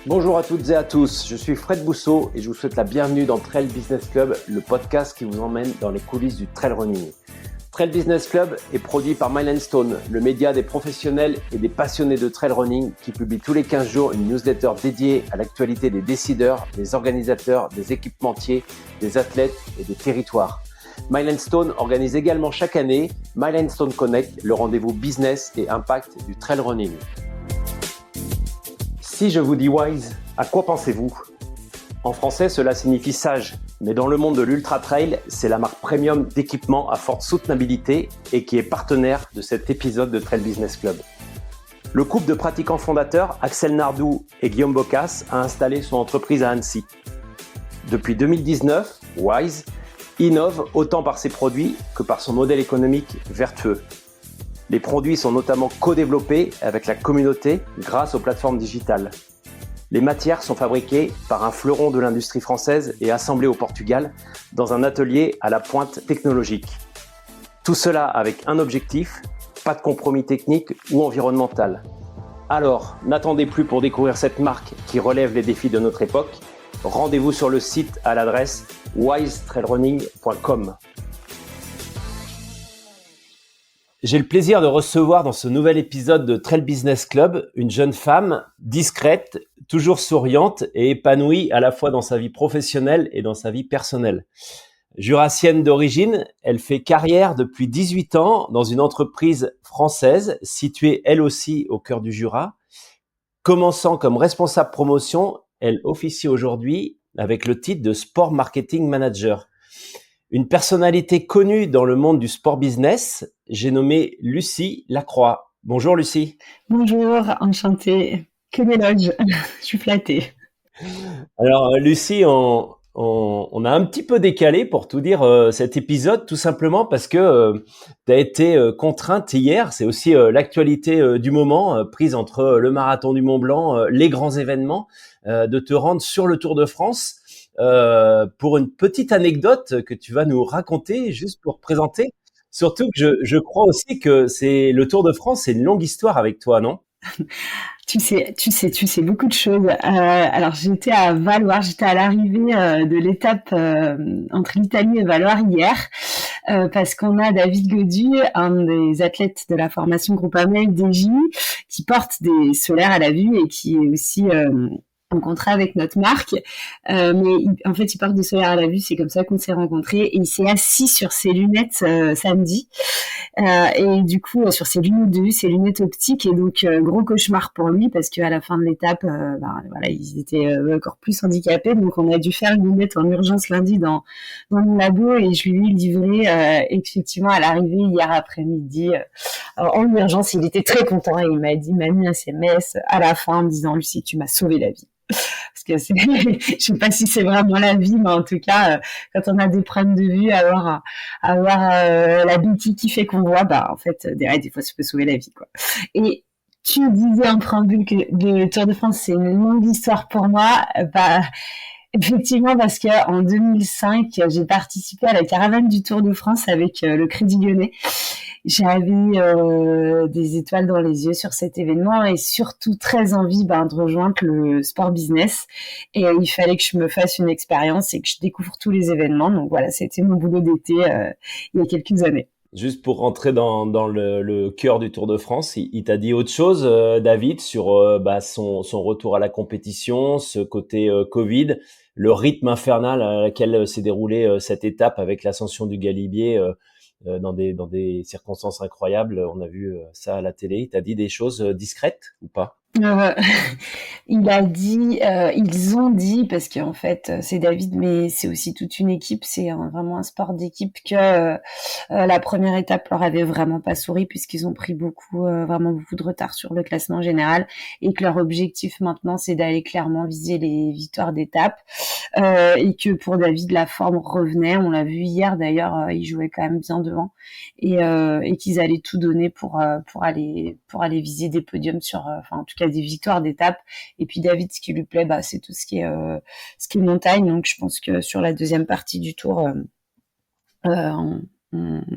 Bonjour à toutes et à tous, je suis Fred Bousseau et je vous souhaite la bienvenue dans Trail Business Club, le podcast qui vous emmène dans les coulisses du trail running. Trail Business Club est produit par Milestone, le média des professionnels et des passionnés de trail running qui publie tous les 15 jours une newsletter dédiée à l'actualité des décideurs, des organisateurs, des équipementiers, des athlètes et des territoires. Milestone organise également chaque année Milestone Connect, le rendez-vous business et impact du trail running. Si je vous dis wise, à quoi pensez-vous ? En français, cela signifie sage, mais dans le monde de l'ultra-trail, c'est la marque premium d'équipement à forte soutenabilité et qui est partenaire de cet épisode de Trail Business Club. Le couple de pratiquants fondateurs, Axel Nardou et Guillaume Bocas, a installé son entreprise à Annecy. Depuis 2019, Wise innove autant par ses produits que par son modèle économique vertueux. Les produits sont notamment co-développés avec la communauté grâce aux plateformes digitales. Les matières sont fabriquées par un fleuron de l'industrie française et assemblées au Portugal dans un atelier à la pointe technologique. Tout cela avec un objectif, pas de compromis technique ou environnemental. Alors, n'attendez plus pour découvrir cette marque qui relève les défis de notre époque. Rendez-vous sur le site à l'adresse wisetrailrunning.com. J'ai le plaisir de recevoir dans ce nouvel épisode de Trail Business Club une jeune femme discrète, toujours souriante et épanouie à la fois dans sa vie professionnelle et dans sa vie personnelle. Jurassienne d'origine, elle fait carrière depuis 18 ans dans une entreprise française située elle aussi au cœur du Jura. Commençant comme responsable promotion, elle officie aujourd'hui avec le titre de Sport Marketing Manager. Une personnalité connue dans le monde du sport business, j'ai nommé Lucie Lacroix. Bonjour Lucie. Bonjour, enchantée. Que d'éloges, je suis flattée. Alors Lucie, on a un petit peu décalé pour tout dire cet épisode, tout simplement parce que tu as été contrainte hier, c'est aussi l'actualité du moment, prise entre le marathon du Mont Blanc, les grands événements, de te rendre sur le Tour de France. Pour une petite anecdote que tu vas nous raconter juste pour présenter. Surtout que je crois aussi que c'est le Tour de France, c'est une longue histoire avec toi, non ? Tu sais beaucoup de choses. Alors j'étais à Valloires, j'étais à l'arrivée de l'étape entre l'Italie et Valloires hier, parce qu'on a David Godu, un des athlètes de la formation Groupama FDJ, qui porte des solaires à la vue et qui est aussi en contrat avec notre marque, en fait il porte des solaires à la vue, c'est comme ça qu'on s'est rencontrés, et il s'est assis sur ses lunettes samedi, et du coup sur ses lunettes de vue, ses lunettes optiques, et donc gros cauchemar pour lui parce qu'à la fin de l'étape, voilà, ils étaient encore plus handicapés, donc on a dû faire une lunette en urgence lundi dans mon labo, et je lui ai livré effectivement à l'arrivée hier après-midi. En urgence, il était très content et il m'a mis un SMS à la fin en me disant: Lucie, tu m'as sauvé la vie. Parce que je sais pas si c'est vraiment la vie, mais en tout cas, quand on a des problèmes de vue, avoir la béquille qui fait qu'on voit, en fait, des fois, ça peut sauver la vie, quoi. Et tu disais en préambule que le Tour de France, c'est une longue histoire pour moi. Effectivement, parce que en 2005, j'ai participé à la caravane du Tour de France avec le Crédit Lyonnais. J'avais des étoiles dans les yeux sur cet événement et surtout très envie de rejoindre le sport business. Et il fallait que je me fasse une expérience et que je découvre tous les événements. Donc voilà, c'était mon boulot d'été il y a quelques années. Juste pour rentrer dans le cœur du Tour de France, il t'a dit autre chose, David, sur son retour à la compétition, ce côté Covid, le rythme infernal à laquelle s'est déroulée cette étape avec l'ascension du Galibier dans des circonstances incroyables. On a vu ça à la télé. Il t'a dit des choses discrètes ou pas ? Il a dit, ils ont dit, parce qu'en fait c'est David, mais c'est aussi toute une équipe, c'est vraiment un sport d'équipe, que la première étape leur avait vraiment pas souri puisqu'ils ont pris vraiment beaucoup de retard sur le classement général, et que leur objectif maintenant c'est d'aller clairement viser les victoires d'étape, et que pour David la forme revenait, on l'a vu hier d'ailleurs, il jouait quand même bien devant, et qu'ils allaient tout donner pour aller viser des podiums en tout cas des victoires d'étape. Et puis David, ce qui lui plaît, c'est tout ce qui est montagne. Donc je pense que sur la deuxième partie du tour, on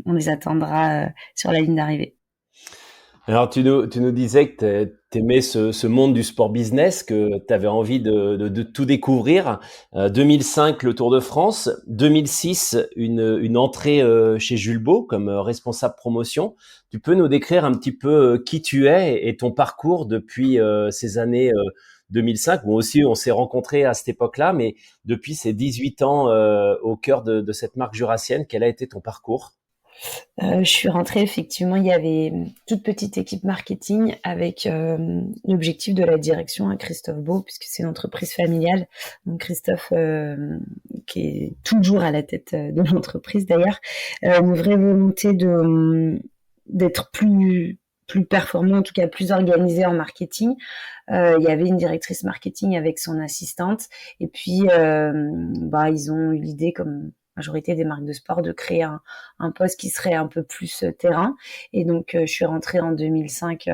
les attendra sur la ligne d'arrivée. Alors, tu nous disais que tu aimais ce monde du sport business, que tu avais envie de tout découvrir. 2005, le Tour de France. 2006, une entrée chez Julbo comme responsable promotion. Tu peux nous décrire un petit peu qui tu es et ton parcours depuis ces années 2005. Bon, aussi, on s'est rencontrés à cette époque-là, mais depuis ces 18 ans au cœur de cette marque jurassienne, quel a été ton parcours? Je suis rentrée, effectivement, il y avait une toute petite équipe marketing avec l'objectif de la direction à Christophe Beau, puisque c'est une entreprise familiale. Donc Christophe, qui est toujours à la tête de l'entreprise d'ailleurs, une vraie volonté d'être plus performant, en tout cas plus organisé en marketing. Il y avait une directrice marketing avec son assistante, et puis ils ont eu l'idée, comme majorité des marques de sport, de créer un poste qui serait un peu plus terrain. Et donc, je suis rentrée en 2005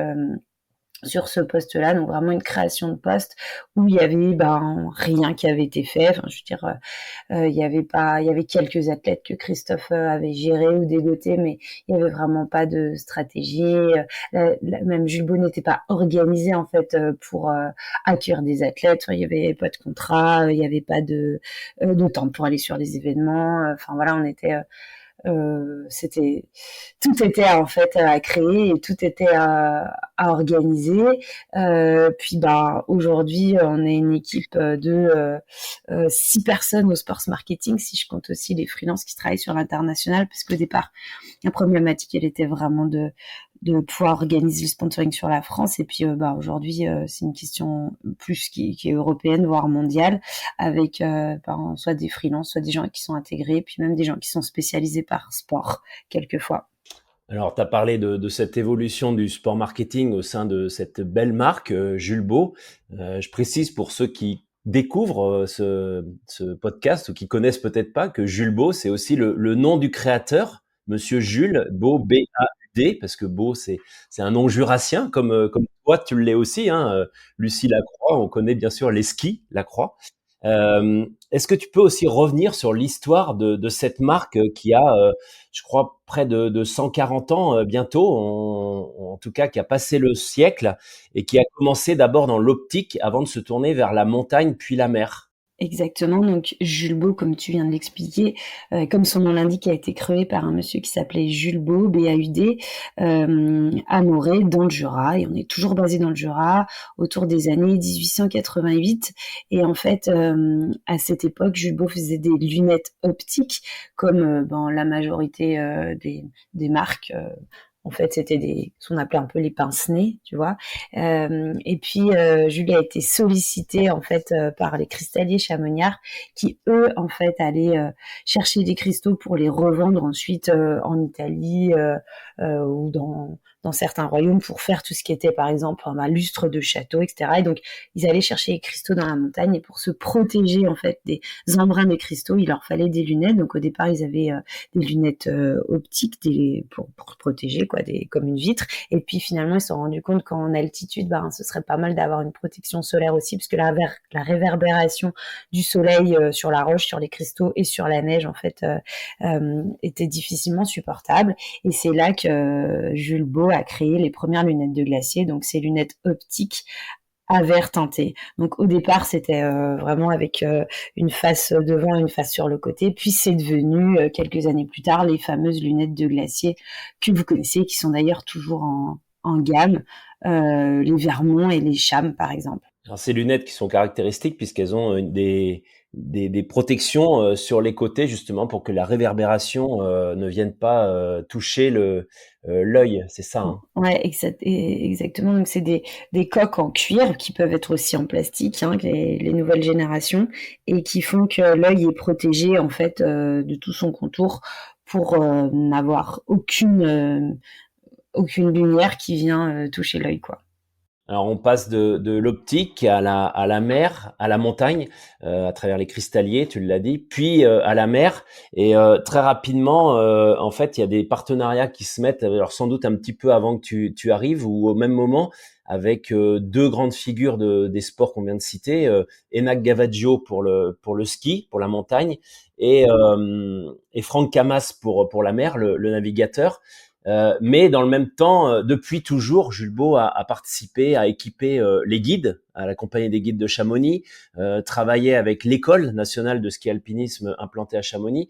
sur ce poste-là, donc vraiment une création de poste où il y avait rien qui avait été fait. Enfin, je veux dire, il y avait pas, il y avait quelques athlètes que Christophe avait gérés ou dégotés, mais il y avait vraiment pas de stratégie. Même Julbo n'était pas organisé en fait pour accueillir des athlètes. Enfin, il y avait pas de contrat, il y avait pas de temps pour aller sur les événements. Enfin voilà, on était c'était tout était en fait à créer et tout était à organiser. Puis aujourd'hui, on est une équipe de 6 personnes au sports marketing, si je compte aussi les freelances qui travaillent sur l'international, parce qu'au départ, la problématique, elle était vraiment de pouvoir organiser le sponsoring sur la France. Et puis aujourd'hui, c'est une question plus qui est européenne, voire mondiale, avec soit des freelances, soit des gens qui sont intégrés, puis même des gens qui sont spécialisés par sport, quelquefois. Alors, tu as parlé de cette évolution du sport marketing au sein de cette belle marque, Julbo. Je précise pour ceux qui découvrent ce podcast ou qui connaissent peut-être pas que Julbo, c'est aussi le nom du créateur, Monsieur Jules Beau, B-A-U-D, parce que Beau, c'est un nom jurassien, comme toi, tu l'es aussi, hein. Lucie Lacroix, on connaît bien sûr les skis Lacroix. Est-ce que tu peux aussi revenir sur l'histoire de cette marque qui a, je crois, près de 140 ans bientôt, en tout cas qui a passé le siècle et qui a commencé d'abord dans l'optique avant de se tourner vers la montagne puis la mer? Exactement, donc Jules Beau, comme tu viens de l'expliquer, comme son nom l'indique, a été créé par un monsieur qui s'appelait Jules Beau, B-A-U-D, à Morée, dans le Jura, et on est toujours basé dans le Jura, autour des années 1888. Et en fait, à cette époque, Jules Beau faisait des lunettes optiques, comme la majorité des marques. En fait, c'était ce qu'on appelait un peu les pince-nez, tu vois. Et puis, Julie a été sollicitée, en fait, par les cristalliers chamoniards qui, eux, en fait, allaient chercher des cristaux pour les revendre ensuite en Italie ou dans certains royaumes pour faire tout ce qui était, par exemple, un lustre de château, etc. Et donc, ils allaient chercher les cristaux dans la montagne, et pour se protéger, en fait, des embruns de cristaux, il leur fallait des lunettes. Donc, au départ, ils avaient des lunettes optiques pour protéger, quoi, comme une vitre. Et puis, finalement, ils se sont rendus compte qu'en altitude, ce serait pas mal d'avoir une protection solaire aussi, parce que la réverbération du soleil sur la roche, sur les cristaux et sur la neige, en fait, était difficilement supportable. Et c'est là que Jules Beau a créé les premières lunettes de glacier, donc ces lunettes optiques à verre teinté. Donc au départ, c'était vraiment avec une face devant et une face sur le côté. Puis c'est devenu, quelques années plus tard, les fameuses lunettes de glacier que vous connaissez, qui sont d'ailleurs toujours en gamme, les Vermont et les Cham, par exemple. Alors, ces lunettes qui sont caractéristiques puisqu'elles ont des protections sur les côtés justement pour que la réverbération ne vienne pas toucher l'œil, c'est ça, hein? Ouais, exactement. Donc c'est des coques en cuir qui peuvent être aussi en plastique, hein, les nouvelles générations, et qui font que l'œil est protégé en fait de tout son contour pour n'avoir aucune lumière qui vient toucher l'œil, quoi. Alors on passe de l'optique à la mer, à la montagne, à travers les cristalliers, tu l'as dit, puis à la mer. Et très rapidement, en fait, il y a des partenariats qui se mettent, alors sans doute un petit peu avant que tu arrives ou au même moment, avec deux grandes figures des sports qu'on vient de citer, Enak Gavaggio pour le ski, pour la montagne, et Franck Camas pour la mer, le navigateur. Mais dans le même temps, depuis toujours, Jules Beau a participé, a équipé les guides, à la compagnie des guides de Chamonix, travaillé avec l'école nationale de ski alpinisme implantée à Chamonix.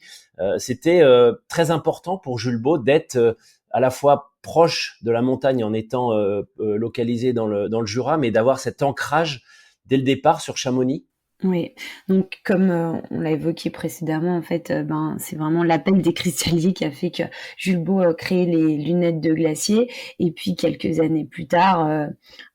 C'était très important pour Jules Beau d'être à la fois proche de la montagne en étant localisé dans le Jura, mais d'avoir cet ancrage dès le départ sur Chamonix. Oui, donc comme on l'a évoqué précédemment, en fait, c'est vraiment l'appel des cristalliers qui a fait que Jules Beau a créé les lunettes de glacier. Et puis quelques années plus tard,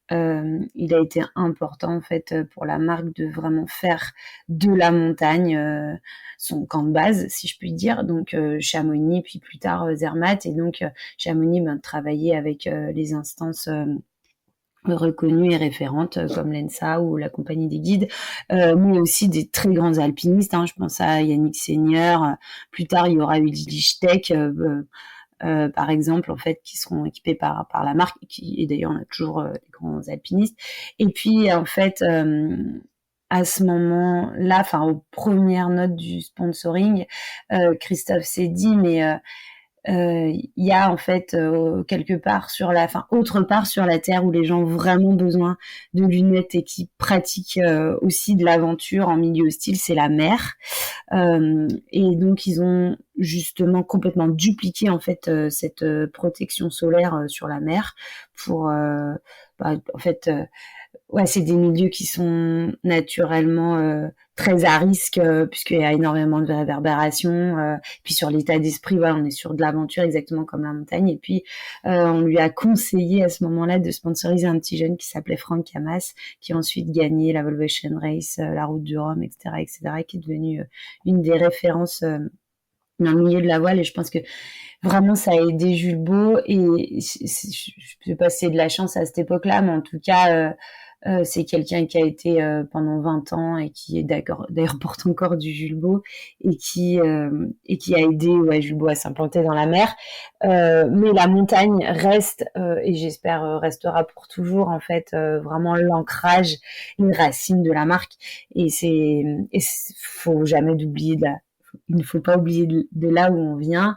il a été important en fait pour la marque de vraiment faire de la montagne son camp de base, si je puis dire. Donc Chamonix, puis plus tard Zermatt. Et donc Chamonix, travailler avec les instances reconnues et référentes comme l'ENSA ou la compagnie des guides, mais aussi des très grands alpinistes. Je pense à Yannick Seigneur. Plus tard, il y aura Ulrich Lichtech, par exemple, en fait, qui seront équipés par la marque. Et d'ailleurs, on a toujours des grands alpinistes. Et puis, en fait, à ce moment-là, aux premières notes du sponsoring, Christophe s'est dit, mais il y a en fait quelque part autre part sur la Terre où les gens ont vraiment besoin de lunettes et qui pratiquent aussi de l'aventure en milieu hostile, c'est la mer. Et donc ils ont justement complètement dupliqué en fait cette protection solaire sur la mer pour en fait ouais, c'est des milieux qui sont naturellement très à risque puisqu'il y a énormément de réverbération. Puis sur l'état d'esprit, voilà, on est sur de l'aventure exactement comme la montagne. Et puis on lui a conseillé à ce moment-là de sponsoriser un petit jeune qui s'appelait Franck Camas, qui a ensuite gagné la Volvation Race, la Route du Rhum, etc., etc., qui est devenue une des références dans le milieu de la voile. Et je pense que vraiment ça a aidé Jules Beau. Et je peux passer de la chance à cette époque-là, mais en tout cas c'est quelqu'un qui a été pendant 20 ans et qui est d'ailleurs porte encore du Jules Beau et qui a aidé Jules Beau à s'implanter dans la mer. Mais la montagne reste et j'espère restera pour toujours en fait vraiment l'ancrage, les racines de la marque. Et faut jamais il ne faut pas oublier de là où on vient,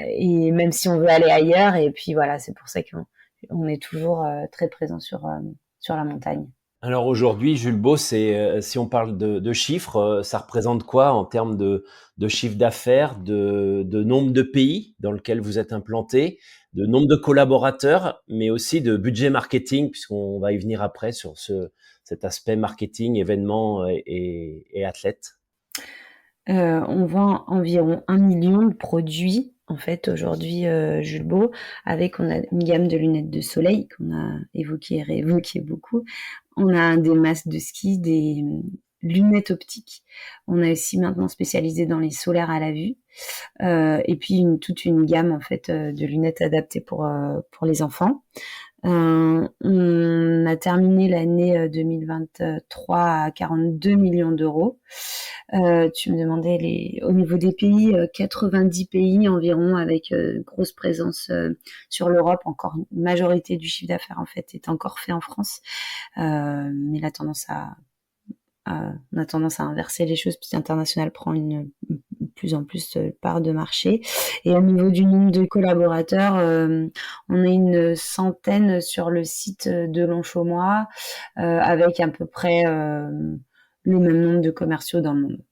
et même si on veut aller ailleurs. Et puis voilà, c'est pour ça qu'on est toujours très présent sur la montagne. Alors aujourd'hui, Jules Beau, si on parle de chiffres, ça représente quoi en termes de chiffre d'affaires, de nombre de pays dans lesquels vous êtes implanté, de nombre de collaborateurs, mais aussi de budget marketing, puisqu'on va y venir après sur cet aspect marketing, événements et athlètes. On vend environ 1 million de produits en fait aujourd'hui Jules Beau, on a une gamme de lunettes de soleil qu'on a évoqué et réévoqué beaucoup. On a des masques de ski, des lunettes optiques. On a aussi maintenant spécialisé dans les solaires à la vue. Et puis toute une gamme en fait de lunettes adaptées pour les enfants. On a terminé l'année 2023 à 42 millions d'euros. Tu me demandais au niveau des pays, 90 pays environ, avec grosse présence sur l'Europe. Encore une majorité du chiffre d'affaires en fait est encore fait en France, mais on a tendance à inverser les choses puisque l'international prend une plus en plus part de marché. Et au niveau du nombre de collaborateurs, on est une centaine sur le site de Longchaumois, avec à peu près le même nombre de commerciaux dans le monde.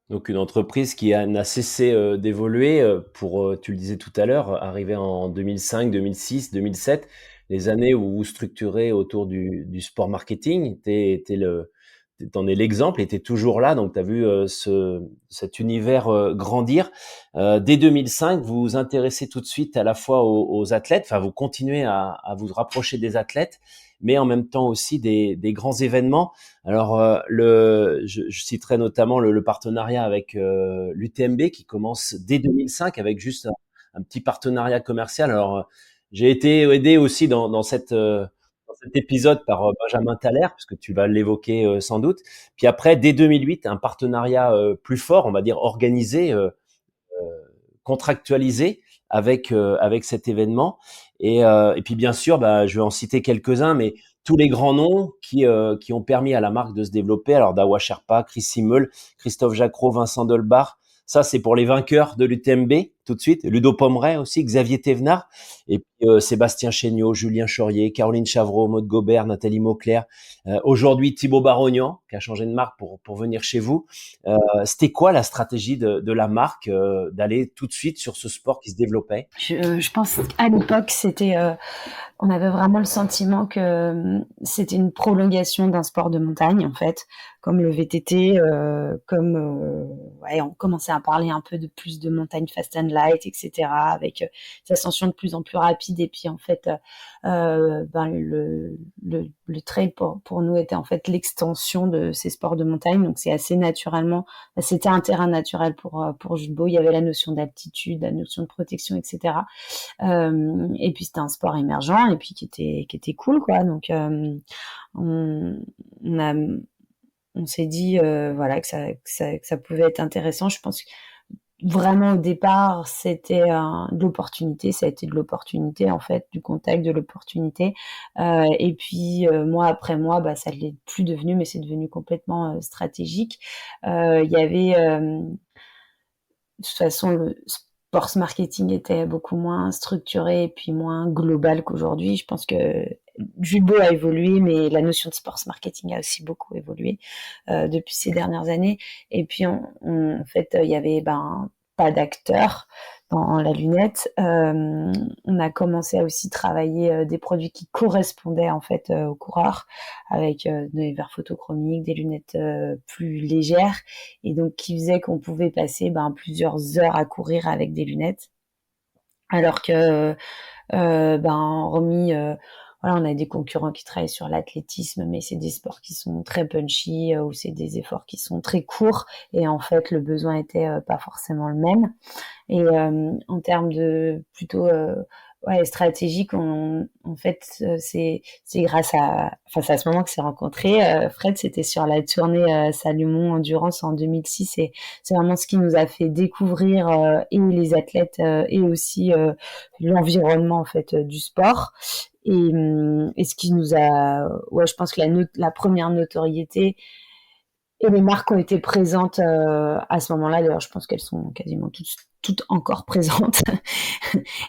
Donc une entreprise qui n'a cessé d'évoluer pour, tu le disais tout à l'heure, arriver en 2005, 2006, 2007, les années où vous structurez autour du sport marketing. T'en es l'exemple et t'es toujours là, donc tu as vu cet univers grandir. Dès 2005, vous vous intéressez tout de suite à la fois aux athlètes, enfin vous continuez à vous rapprocher des athlètes, mais en même temps aussi des grands événements. Alors je citerai notamment le partenariat avec l'UTMB qui commence dès 2005 avec juste un petit partenariat commercial. Alors j'ai été aidé aussi dans cet épisode par Benjamin Thaler, puisque tu vas l'évoquer sans doute. Puis après, dès 2008, un partenariat plus fort, on va dire organisé, contractualisé avec cet événement. Et puis bien sûr, je vais en citer quelques-uns, mais tous les grands noms qui ont permis à la marque de se développer. Alors Dawa Sherpa, Chris Simmel, Christophe Jacquot, Vincent Dolbar. Ça, c'est pour les vainqueurs de l'UTMB tout de suite. Ludo Pomeray aussi, Xavier Thévenard, et puis Sébastien Chéniaud, Julien Chaurier, Caroline Chavreau, Maud Gobert, Nathalie Mauclair. Aujourd'hui, Thibaut Barognan, qui a changé de marque pour venir chez vous. C'était quoi la stratégie de la marque d'aller tout de suite sur ce sport qui se développait? Je pense qu'à l'époque, on avait vraiment le sentiment que c'était une prolongation d'un sport de montagne, en fait, comme le VTT, on commençait à parler un peu de plus de montagne fast and light, etc., avec des ascensions de plus en plus rapides. Et puis, en fait, le trail pour nous était en fait l'extension de ces sports de montagne. Donc, c'est assez naturellement, c'était un terrain naturel pour Jules Beau. Il y avait la notion d'altitude, la notion de protection, etc. Et puis, c'était un sport émergent et puis qui était cool, quoi. Donc, on s'est dit que ça pouvait être intéressant. Je pense que vraiment au départ c'était de l'opportunité, ça a été de l'opportunité en fait, du contact, de l'opportunité, et puis mois après mois ça l'est plus devenu, mais c'est devenu complètement stratégique. Il y avait de toute façon le sports marketing était beaucoup moins structuré et puis moins global qu'aujourd'hui. Je pense que Jubo a évolué, mais la notion de sports marketing a aussi beaucoup évolué depuis ces dernières années. Et puis, en fait, il y avait pas d'acteurs dans la lunette. On a commencé à aussi travailler des produits qui correspondaient en fait aux coureurs, avec des verres photochromiques, des lunettes plus légères, et donc qui faisait qu'on pouvait passer plusieurs heures à courir avec des lunettes, alors que on a des concurrents qui travaillent sur l'athlétisme, mais c'est des sports qui sont très punchy, ou c'est des efforts qui sont très courts, et en fait le besoin était pas forcément le même. Et en termes de plutôt stratégique, en fait c'est grâce à, enfin c'est à ce moment que c'est rencontré. Fred, c'était sur la tournée Salomon Endurance en 2006, et c'est vraiment ce qui nous a fait découvrir et les athlètes et aussi l'environnement en fait du sport. Et ce qui nous a, je pense que la première notoriété et les marques ont été présentes à ce moment-là. D'ailleurs, je pense qu'elles sont quasiment toutes encore présentes.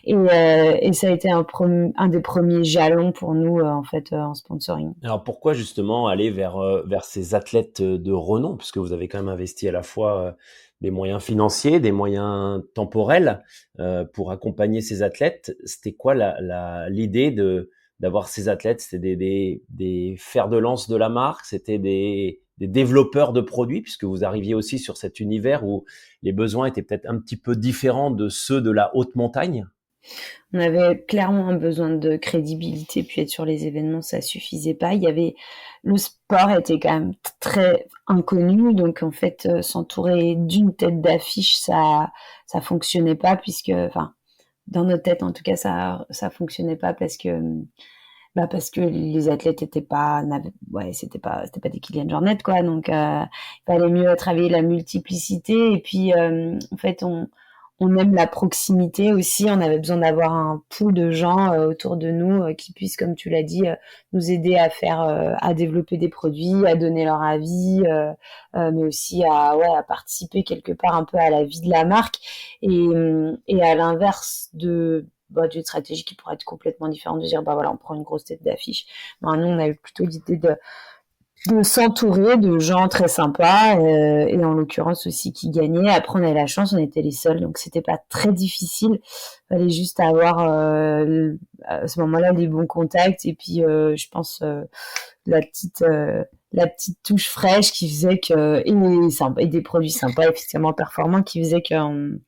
Et ça a été un des premiers jalons pour nous en fait en sponsoring. Alors pourquoi justement aller vers ces athlètes de renom, puisque vous avez quand même investi à la fois des moyens financiers, des moyens temporels pour accompagner ces athlètes? C'était quoi l'idée d'avoir ces athlètes? C'était des fers de lance de la marque? C'était des développeurs de produits, puisque vous arriviez aussi sur cet univers où les besoins étaient peut-être un petit peu différents de ceux de la haute montagne? On avait clairement un besoin de crédibilité, puis être sur les événements, ça suffisait pas. Le sport était quand même très inconnu, donc en fait, s'entourer d'une tête d'affiche, ça fonctionnait pas, puisque, enfin, dans notre tête en tout cas, ça fonctionnait pas parce que les athlètes c'était pas des Kylian Jornet, quoi. Donc il fallait mieux travailler la multiplicité, et puis en fait on aime la proximité aussi. On avait besoin d'avoir un pool de gens autour de nous qui puissent, comme tu l'as dit, nous aider à développer des produits, à donner leur avis, mais aussi à participer quelque part un peu à la vie de la marque. Et à l'inverse d'une stratégie qui pourrait être complètement différente, de dire on prend une grosse tête d'affiche. Nous, on a eu plutôt l'idée de s'entourer de gens très sympas, et en l'occurrence aussi qui gagnaient. Après, on avait la chance, on était les seuls, donc c'était pas très difficile. Fallait juste avoir à ce moment-là les bons contacts, et puis je pense la petite touche fraîche qui faisait que, et des produits sympas, effectivement performants, qui faisaient qu'on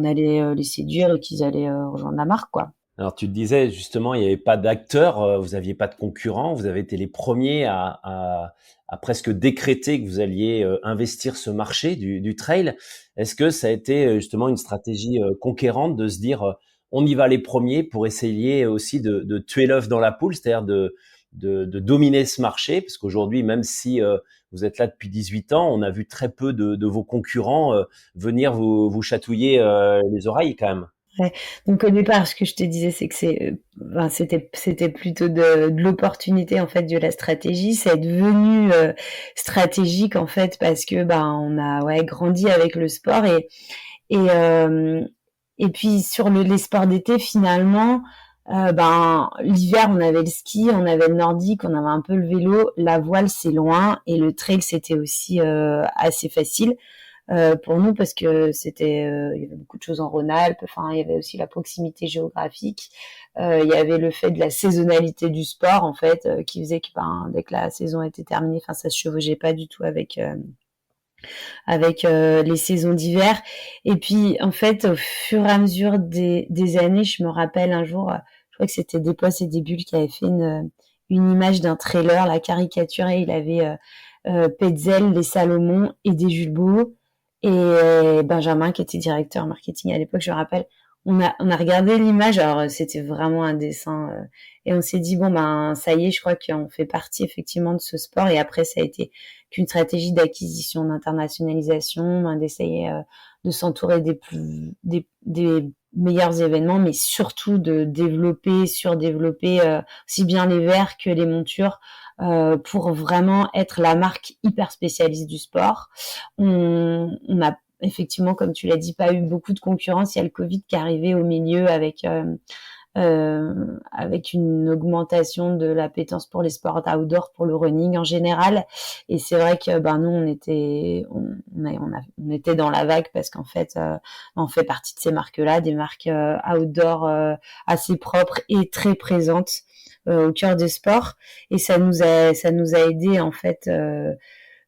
allait les séduire et qu'ils allaient rejoindre la marque, quoi. Alors tu te disais justement, il n'y avait pas d'acteurs, vous n'aviez pas de concurrents, vous avez été les premiers à presque décréter que vous alliez investir ce marché du trail. Est-ce que ça a été justement une stratégie conquérante de se dire on y va les premiers pour essayer aussi de tuer l'œuf dans la poule, c'est-à-dire de dominer ce marché? Parce qu'aujourd'hui, même si vous êtes là depuis 18 ans, on a vu très peu de vos concurrents venir vous chatouiller les oreilles quand même. Ouais. Donc au départ, ce que je te disais, c'est que c'était plutôt de l'opportunité en fait, de la stratégie. C'est devenu stratégique en fait parce que on a grandi avec le sport, et Et puis sur les sports d'été, finalement, ben l'hiver on avait le ski, on avait le nordique, on avait un peu le vélo. La voile c'est loin et le trail c'était aussi assez facile pour nous parce que il y avait beaucoup de choses en Rhône-Alpes. Enfin, il y avait aussi la proximité géographique. Il y avait le fait de la saisonnalité du sport en fait qui faisait que ben, dès que la saison était terminée, enfin ça se chevauchait pas du tout avec les saisons d'hiver. Et puis, en fait, au fur et à mesure des années, je me rappelle un jour, je crois que c'était Des Postes et des Bulles qui avait fait une image d'un trailer, la caricaturé. Il avait Petzel, les Salomon et des Jules Beau. Et Benjamin, qui était directeur marketing à l'époque, je me rappelle, on a regardé l'image, alors c'était vraiment un dessin, et on s'est dit, bon, ben, ça y est, je crois qu'on fait partie effectivement de ce sport. Et après, ça a été qu'une stratégie d'acquisition, d'internationalisation, ben, d'essayer de s'entourer des meilleurs événements, mais surtout de surdévelopper aussi bien les verres que les montures pour vraiment être la marque hyper spécialiste du sport. On a effectivement, comme tu l'as dit, pas eu beaucoup de concurrence. Il y a le Covid qui est arrivé au milieu avec une augmentation de l'appétence pour les sports outdoor, pour le running en général. Et c'est vrai que ben nous on était dans la vague parce qu'en fait on fait partie de ces marques-là, des marques outdoor assez propres et très présentes au cœur des sports. Et ça nous a aidé en fait.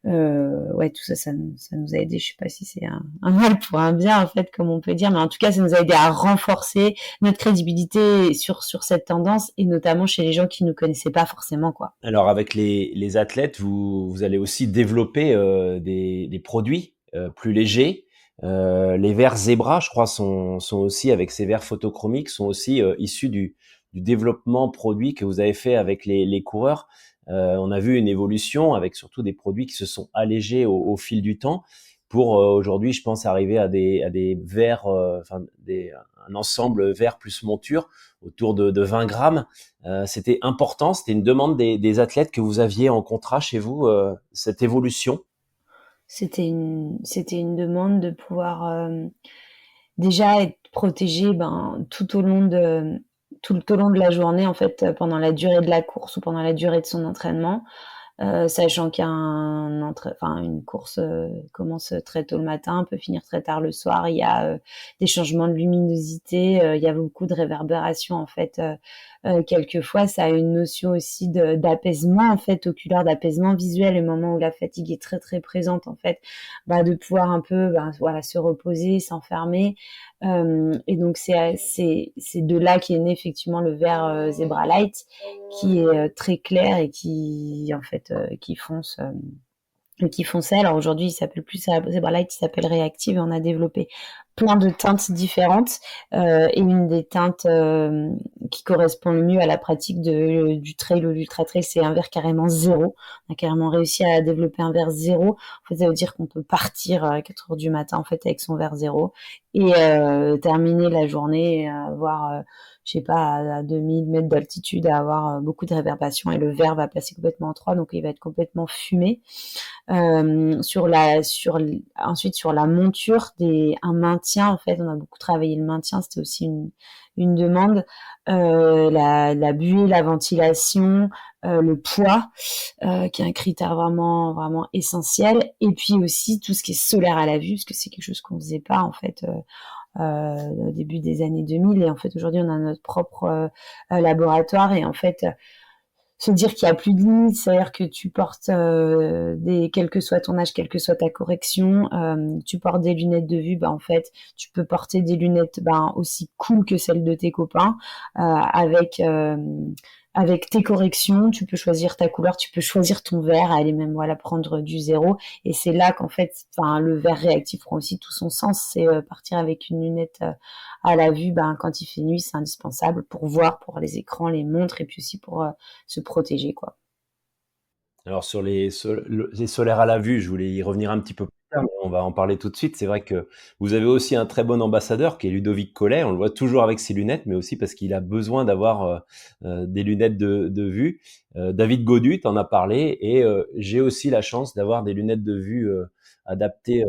Ouais, tout ça, ça nous a aidé. Je sais pas si c'est un mal pour un bien, en fait, comme on peut dire, mais en tout cas, ça nous a aidé à renforcer notre crédibilité sur cette tendance et notamment chez les gens qui nous connaissaient pas forcément, quoi. Alors avec les athlètes, vous allez aussi développer des produits plus légers. Les verres Zebra, je crois, sont aussi avec ces verres photochromiques, sont aussi issus du développement produit que vous avez fait avec les coureurs. On a vu une évolution avec surtout des produits qui se sont allégés au fil du temps pour aujourd'hui, je pense, arriver à des verres, un ensemble verre plus monture autour de 20 grammes. C'était important, c'était une demande des athlètes que vous aviez en contrat chez vous, cette évolution. C'était une demande de pouvoir déjà être protégé ben, tout au long de la journée, en fait, pendant la durée de la course ou pendant la durée de son entraînement. Sachant une course commence très tôt le matin, peut finir très tard le soir. Il y a des changements de luminosité, il y a beaucoup de réverbération en fait. Quelquefois, ça a une notion aussi d'apaisement en fait oculaire, d'apaisement visuel. Le moment où la fatigue est très très présente en fait, bah, de pouvoir un peu, bah, voilà, se reposer, s'enfermer. Et donc c'est de là qu'est né effectivement le verre Zebra Light qui est très clair et qui en fait qui fonçait. Alors aujourd'hui, il s'appelle plus Zebra Light, il s'appelle Reactive et on a développé plein de teintes différentes. Et une des teintes qui correspond le mieux à la pratique du trail ou l'ultra trail, c'est un verre carrément zéro. On a carrément réussi à développer un verre zéro. En fait, ça veut dire qu'on peut partir à 4 heures du matin en fait avec son verre zéro et terminer la journée, avoir je sais pas, à 2000 mètres d'altitude, à avoir beaucoup de réverbération et le verre va passer complètement en 3, donc il va être complètement fumé. Ensuite sur la monture, un maintien en fait, on a beaucoup travaillé le maintien, c'était aussi une demande, la buée, la ventilation, le poids, qui est un critère vraiment vraiment essentiel, et puis aussi tout ce qui est solaire à la vue, parce que c'est quelque chose qu'on faisait pas en fait au début des années 2000, et en fait aujourd'hui on a notre propre laboratoire, et en fait se dire qu'il y a plus de limites, c'est-à-dire que tu portes quel que soit ton âge, quelle que soit ta correction, tu portes des lunettes de vue, bah en fait, tu peux porter des lunettes ben aussi cool que celles de tes copains, avec tes corrections, tu peux choisir ta couleur, tu peux choisir ton verre, aller même voilà prendre du zéro, et c'est là qu'en fait, enfin le verre réactif prend aussi tout son sens, c'est partir avec une lunette à la vue, ben quand il fait nuit, c'est indispensable pour voir, pour les écrans, les montres, et puis aussi pour se protéger, quoi. Alors sur les solaires à la vue, je voulais y revenir un petit peu plus tard, mais on va en parler tout de suite. C'est vrai que vous avez aussi un très bon ambassadeur qui est Ludovic Collet. On le voit toujours avec ses lunettes, mais aussi parce qu'il a besoin d'avoir des lunettes de vue. David Godu en a parlé, et j'ai aussi la chance d'avoir des lunettes de vue adaptées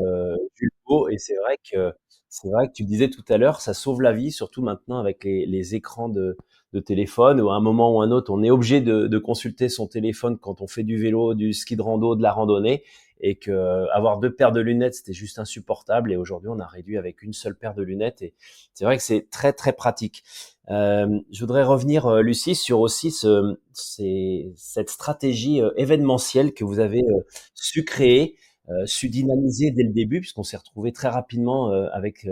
Julbo, et c'est vrai que C'est vrai que tu le disais tout à l'heure, ça sauve la vie, surtout maintenant avec les écrans de téléphone, où à un moment ou un autre, on est obligé de consulter son téléphone quand on fait du vélo, du ski de rando, de la randonnée, et que avoir deux paires de lunettes, c'était juste insupportable. Et aujourd'hui, on a réduit avec une seule paire de lunettes, et c'est vrai que c'est très très pratique. Je voudrais revenir, Lucie, sur aussi cette stratégie événementielle que vous avez su créer, su dynamiser dès le début, puisqu'on s'est retrouvé très rapidement avec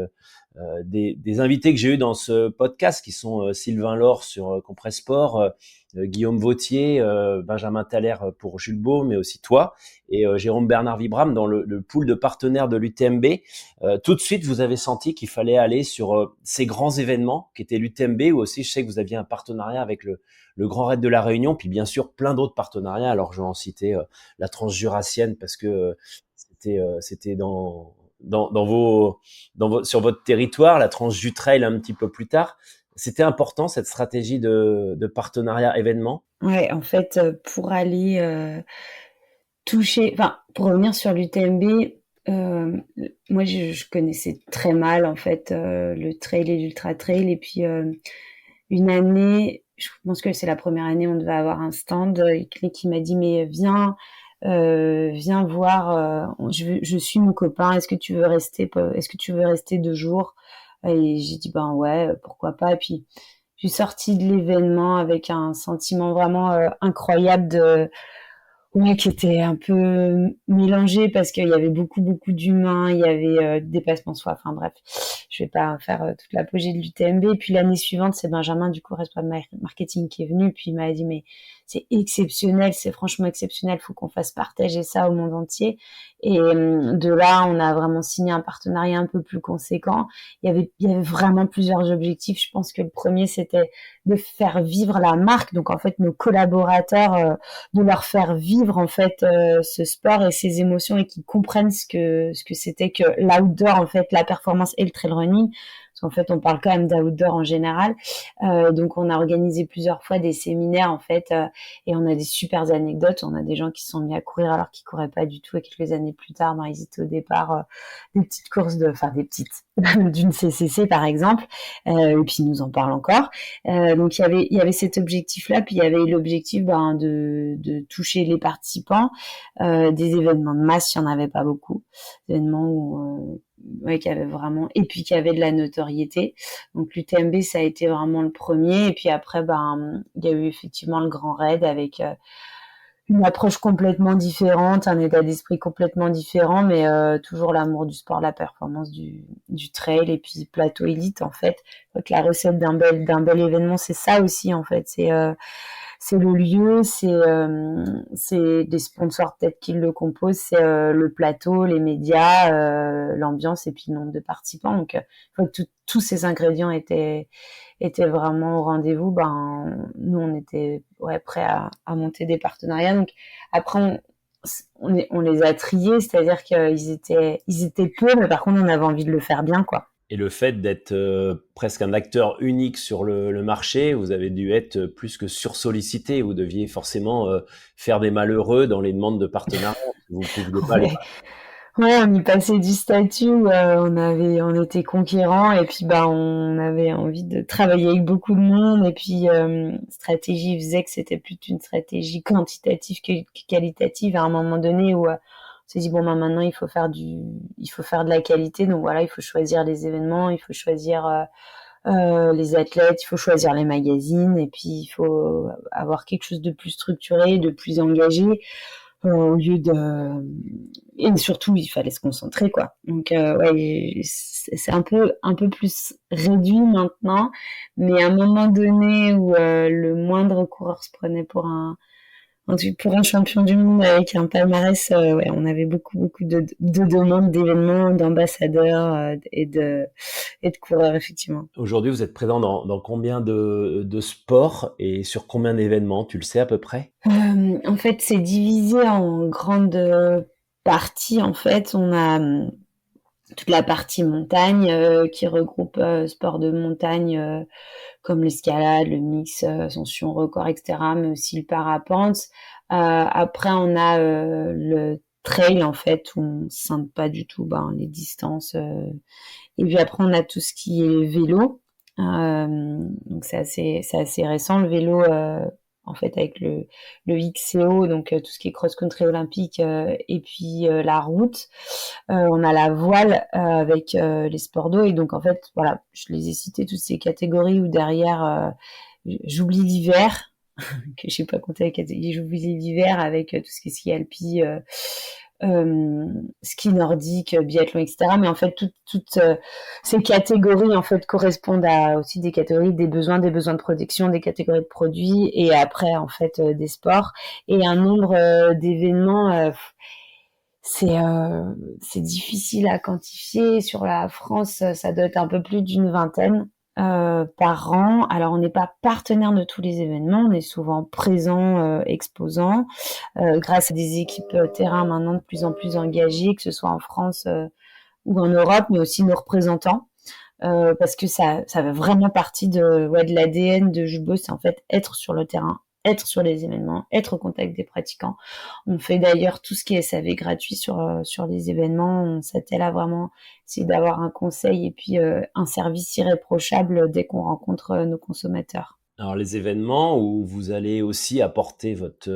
des invités que j'ai eu dans ce podcast, qui sont Sylvain Laure sur Compresse Sport, Guillaume Vautier, Benjamin Thaler pour Jules Beau, mais aussi toi, et Jérôme Bernard Vibram dans le pool de partenaires de l'UTMB. Tout de suite, vous avez senti qu'il fallait aller sur ces grands événements qui étaient l'UTMB, ou aussi je sais que vous aviez un partenariat avec le Grand Raid de la Réunion, puis bien sûr plein d'autres partenariats. Alors je vais en citer la Transjurassienne, parce que c'était sur votre territoire, la Transju Trail un petit peu plus tard. C'était important, cette stratégie de partenariat événement? Ouais, en fait, pour aller toucher, enfin, pour revenir sur l'UTMB, moi je connaissais très mal en fait le trail et l'ultra trail. Et puis une année, je pense que c'est la première année, on devait avoir un stand qui m'a dit mais viens voir, je suis mon copain, est-ce que tu veux rester 2 jours? Et j'ai dit ben ouais, pourquoi pas. Et puis je suis sortie de l'événement avec un sentiment vraiment incroyable de ouais, qui était un peu mélangé parce qu'il y avait beaucoup, beaucoup d'humains, il y avait dépassement de soi, enfin bref, je vais pas faire toute l'apogée de l'UTMB. Et puis l'année suivante, c'est Benjamin, du coup, responsable marketing, qui est venu, puis il m'a dit, mais c'est exceptionnel, c'est franchement exceptionnel, faut qu'on fasse partager ça au monde entier. Et de là, on a vraiment signé un partenariat un peu plus conséquent. Il y avait vraiment plusieurs objectifs. Je pense que le premier, c'était de faire vivre la marque, donc en fait, nos collaborateurs, de leur faire vivre en fait ce sport et ces émotions, et qu'ils comprennent ce que c'était que l'outdoor, en fait, la performance et le trail running, parce qu'en fait on parle quand même d'outdoor en général. Donc on a organisé plusieurs fois des séminaires en fait, et on a des super anecdotes. On a des gens qui se sont mis à courir alors qu'ils couraient pas du tout, et quelques années plus tard, ben, ils étaient au départ des petites courses enfin des petites d'une CCC par exemple, et puis ils nous en parlent encore. Donc il y avait cet objectif-là, puis il y avait l'objectif de toucher les participants, des événements de masse, il n'y en avait pas beaucoup, des événements où, ouais, qui avaient vraiment, et puis qui avaient de la notoriété. Donc l'UTMB, ça a été vraiment le premier, et puis après, il y a eu effectivement le Grand Raid avec une approche complètement différente, un état d'esprit complètement différent, mais toujours l'amour du sport, la performance du trail, et puis plateau élite en fait. Donc la recette d'un bel événement, c'est ça aussi en fait. C'est le lieu, c'est des sponsors peut-être qui le composent, c'est le plateau, les médias, l'ambiance, et puis le nombre de participants. Donc faut que tous ces ingrédients étaient vraiment au rendez-vous. Nous on était prêts à monter des partenariats. Donc après on les a triés, c'est-à-dire qu'ils étaient peu, mais par contre on avait envie de le faire bien, quoi. Et le fait d'être presque un acteur unique sur le marché, vous avez dû être plus que sursollicité. Vous deviez forcément faire des malheureux dans les demandes de partenariat. Vous ne pouviez pas les... Ouais. Ouais, on y passait du statut où on était conquérants, et puis on avait envie de travailler avec beaucoup de monde, et puis stratégie faisait que c'était plus une stratégie quantitative que qualitative à un moment donné, où on s'est dit bon maintenant il faut faire de la qualité. Donc voilà, il faut choisir les événements, il faut choisir les athlètes, il faut choisir les magazines, et puis il faut avoir quelque chose de plus structuré, de plus engagé, au lieu de... Et surtout, il fallait se concentrer, quoi. Donc, ouais, c'est un peu plus réduit maintenant, mais à un moment donné où le moindre coureur se prenait pour un champion du monde avec un palmarès, ouais, on avait beaucoup, beaucoup de demandes d'événements, d'ambassadeurs, et de coureurs, effectivement. Aujourd'hui, vous êtes présent dans combien de sports et sur combien d'événements? Tu le sais à peu près? En fait, c'est divisé en grandes parties. En fait, on a toute la partie montagne qui regroupe sports de montagne comme l'escalade, le mix, ascension, record, etc., mais aussi le parapente. Après, on a le trail en fait où on scinde pas du tout les distances. Et puis après on a tout ce qui est vélo. Donc c'est assez récent le vélo en fait avec le XCO, donc tout ce qui est cross-country olympique et puis la route. On a la voile avec les sports d'eau et donc en fait voilà, je les ai cités toutes ces catégories où derrière j'oublie l'hiver que je sais pas compter les catégories, j'oublie l'hiver avec tout ce qui est ski alpi, ski nordique, biathlon, etc. Mais en fait, toutes ces catégories en fait correspondent à aussi des catégories des besoins de protection, des catégories de produits et après en fait des sports et un nombre d'événements. C'est difficile à quantifier. Sur la France, ça doit être un peu plus d'une vingtaine par an. Alors, on n'est pas partenaire de tous les événements, on est souvent présent, exposant, grâce à des équipes terrain maintenant de plus en plus engagées, que ce soit en France ou en Europe, mais aussi nos représentants. Parce que ça fait vraiment partie de l'ADN de Jubo, c'est en fait être sur le terrain, être sur les événements, être au contact des pratiquants. On fait d'ailleurs tout ce qui est SAV gratuit sur les événements. On s'attelle à vraiment essayer d'avoir un conseil et puis un service irréprochable dès qu'on rencontre nos consommateurs. Alors les événements où vous allez aussi apporter votre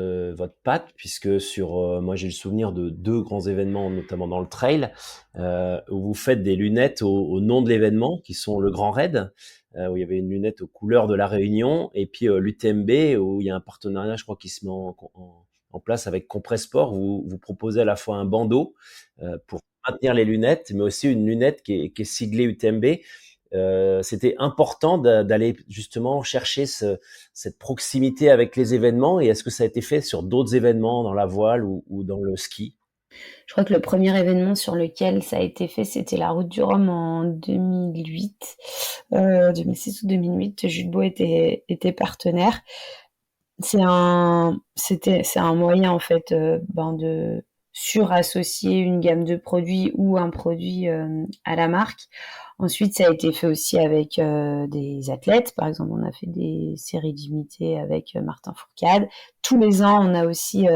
patte, puisque moi j'ai le souvenir de 2 grands événements, notamment dans le trail, où vous faites des lunettes au nom de l'événement, qui sont le Grand Raid, où il y avait une lunette aux couleurs de la Réunion, et puis l'UTMB, où il y a un partenariat, je crois, qui se met en place avec Compressport. Vous proposez à la fois un bandeau pour maintenir les lunettes, mais aussi une lunette qui est siglée UTMB. C'était important d'aller justement chercher cette proximité avec les événements. Et est-ce que ça a été fait sur d'autres événements dans la voile ou dans le ski? Je crois que le premier événement sur lequel ça a été fait, c'était la Route du Rhum en 2008, 2006 ou 2008. Julbo était partenaire. C'est un moyen en fait de surassocier une gamme de produits ou un produit à la marque. Ensuite, ça a été fait aussi avec des athlètes. Par exemple, on a fait des séries limitées avec Martin Fourcade. Tous les ans, on a aussi,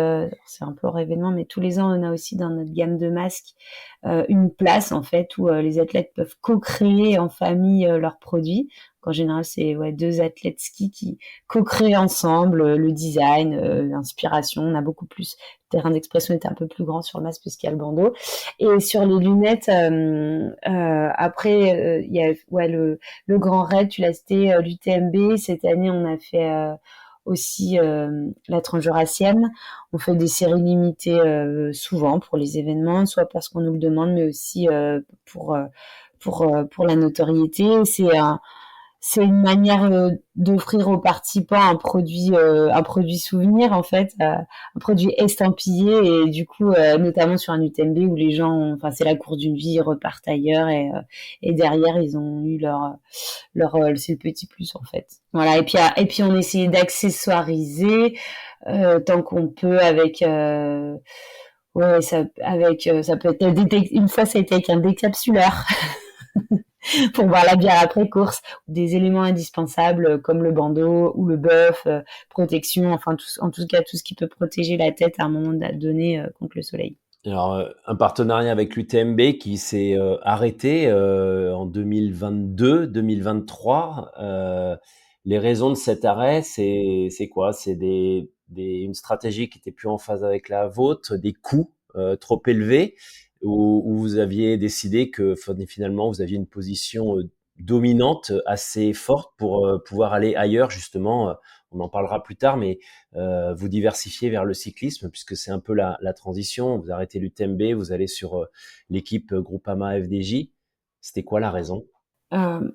c'est un peu hors événement, mais tous les ans, on a aussi dans notre gamme de masques une place en fait où les athlètes peuvent co-créer en famille leurs produits. En général, c'est 2 athlètes ski qui co-créent ensemble le design, l'inspiration. On a beaucoup plus, le terrain d'expression est un peu plus grand sur le masque puisqu'il y a le bandeau. Et sur les lunettes, après, il y a le Grand Raid, tu l'as cité, l'UTMB. Cette année, on a fait aussi la Transjurassienne. On fait des séries limitées souvent pour les événements, soit parce qu'on nous le demande, mais aussi pour la notoriété. C'est une manière d'offrir aux participants un produit souvenir en fait, un produit estampillé et du coup notamment sur un UTMB où les gens, enfin c'est la course d'une vie, ils repartent ailleurs et derrière ils ont eu c'est le petit plus en fait. Voilà et puis on essayait d'accessoiriser tant qu'on peut avec ça peut être une fois ça a été avec un décapsuleur. Pour boire la bière après course, des éléments indispensables comme le bandeau ou le bœuf, protection, enfin en tout cas tout ce qui peut protéger la tête à un moment donné contre le soleil. Alors, un partenariat avec l'UTMB qui s'est arrêté en 2022-2023. Les raisons de cet arrêt, c'est quoi? C'est une stratégie qui était plus en phase avec la vôtre, des coûts trop élevés, où vous aviez décidé que finalement vous aviez une position dominante assez forte pour pouvoir aller ailleurs justement. On en parlera plus tard, mais vous diversifiez vers le cyclisme puisque c'est un peu la transition. Vous arrêtez l'UTMB, vous allez sur l'équipe Groupama FDJ. C'était quoi la raison? Euh,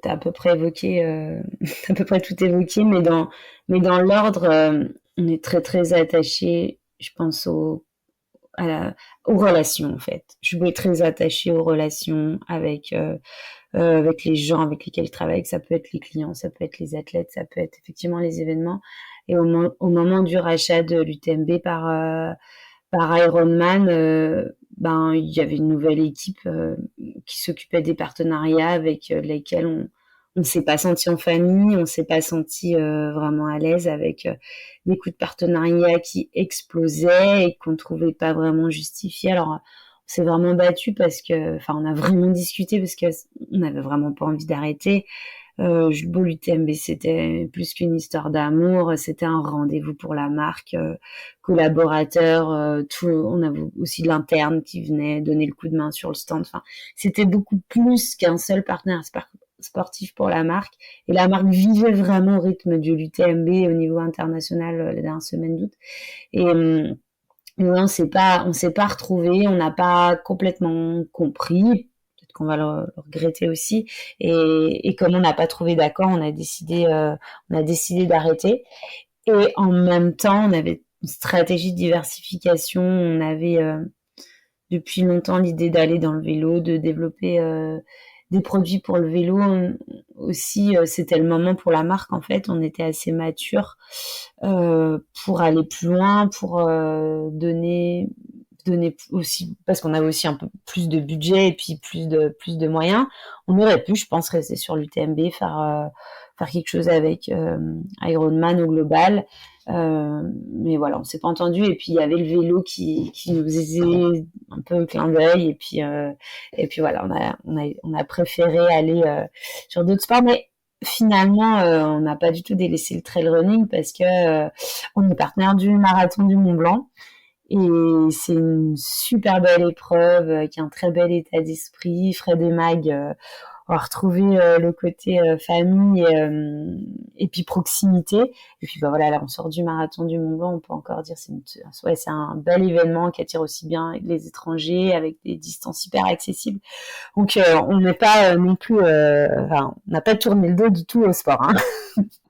T'as à peu près évoqué, t'as à peu près tout évoqué, mais dans l'ordre, on est très très attaché, je pense aux relations en fait. Je suis très attachée aux relations avec les gens avec lesquels je travaille. Ça peut être les clients, ça peut être les athlètes, ça peut être effectivement les événements. Et au moment du rachat de l'UTMB par Ironman, il y avait une nouvelle équipe qui s'occupait des partenariats avec lesquels on s'est pas senti en famille, on s'est pas senti vraiment à l'aise avec des coûts de partenariat qui explosaient et qu'on trouvait pas vraiment justifiés. Alors, on s'est vraiment battu parce que, enfin, on a vraiment discuté parce que on avait vraiment pas envie d'arrêter. Jules Beau, l'UTMB, c'était plus qu'une histoire d'amour, c'était un rendez-vous pour la marque, collaborateurs, tout, on avait aussi de l'interne qui venait donner le coup de main sur le stand. Enfin, c'était beaucoup plus qu'un seul partenaire sportif pour la marque. Et la marque vivait vraiment au rythme de l'UTMB au niveau international la dernière semaine d'août. Et ouais, on s'est pas retrouvés, on n'a pas complètement compris. Peut-être qu'on va le regretter aussi. Et comme on n'a pas trouvé d'accord, on a décidé d'arrêter. Et en même temps, on avait une stratégie de diversification. On avait depuis longtemps l'idée d'aller dans le vélo, de développer des produits pour le vélo. Aussi, c'était le moment pour la marque, en fait. On était assez mature pour aller plus loin, pour donner aussi, parce qu'on avait aussi un peu plus de budget et puis plus de moyens. On aurait pu, je pense, rester sur l'UTMB, faire quelque chose avec Ironman au global. Mais voilà, on s'est pas entendu. Et puis il y avait le vélo qui nous faisait un peu un clin d'œil. Et puis voilà, on a préféré aller sur d'autres sports. Mais finalement, on n'a pas du tout délaissé le trail running parce que on est partenaire du marathon du Mont Blanc. Et c'est une super belle épreuve avec un très bel état d'esprit. Fred et Mag ont retrouvé le côté famille et puis proximité. Et puis bah voilà, là on sort du marathon du Mont Blanc, on peut encore dire c'est un bel événement qui attire aussi bien les étrangers avec des distances hyper accessibles. Donc on n'est pas non plus, on n'a pas tourné le dos du tout au sport. Hein.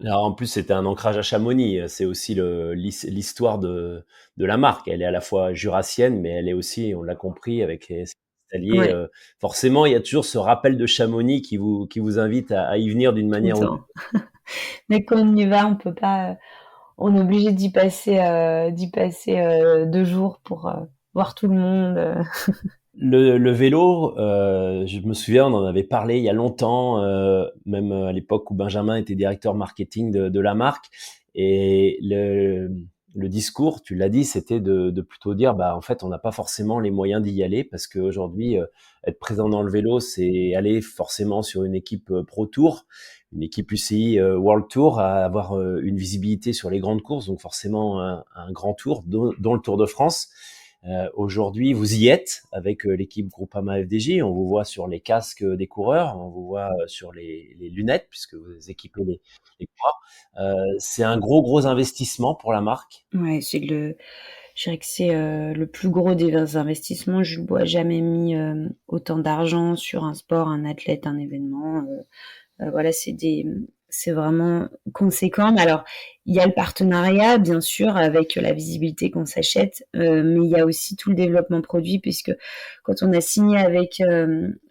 Alors, en plus, c'était un ancrage à Chamonix. C'est aussi l'histoire de la marque. Elle est à la fois jurassienne, mais elle est aussi, on l'a compris, avec les alliés. Ouais. Forcément, il y a toujours ce rappel de Chamonix qui vous invite à y venir d'une manière ou d'une autre. Mais quand on y va, on peut pas. On est obligé d'y passer 2 jours pour voir tout le monde. Le vélo, je me souviens, on en avait parlé il y a longtemps, même à l'époque où Benjamin était directeur marketing de la marque. Et le discours, tu l'as dit, c'était de plutôt dire, bah en fait, on n'a pas forcément les moyens d'y aller parce qu'aujourd'hui, être présent dans le vélo, c'est aller forcément sur une équipe Pro Tour, une équipe UCI World Tour, à avoir une visibilité sur les grandes courses, donc forcément un grand tour, dont le Tour de France. Aujourd'hui, vous y êtes avec l'équipe Groupama FDJ. On vous voit sur les casques des coureurs, on vous voit sur les lunettes puisque vous équipez les coureurs. C'est un gros investissement pour la marque. Ouais, je dirais que c'est le plus gros des investissements. Je n'ai jamais mis autant d'argent sur un sport, un athlète, un événement. Voilà, c'est vraiment conséquent. Mais alors, il y a le partenariat, bien sûr, avec la visibilité qu'on s'achète, mais il y a aussi tout le développement produit, puisque quand on a signé avec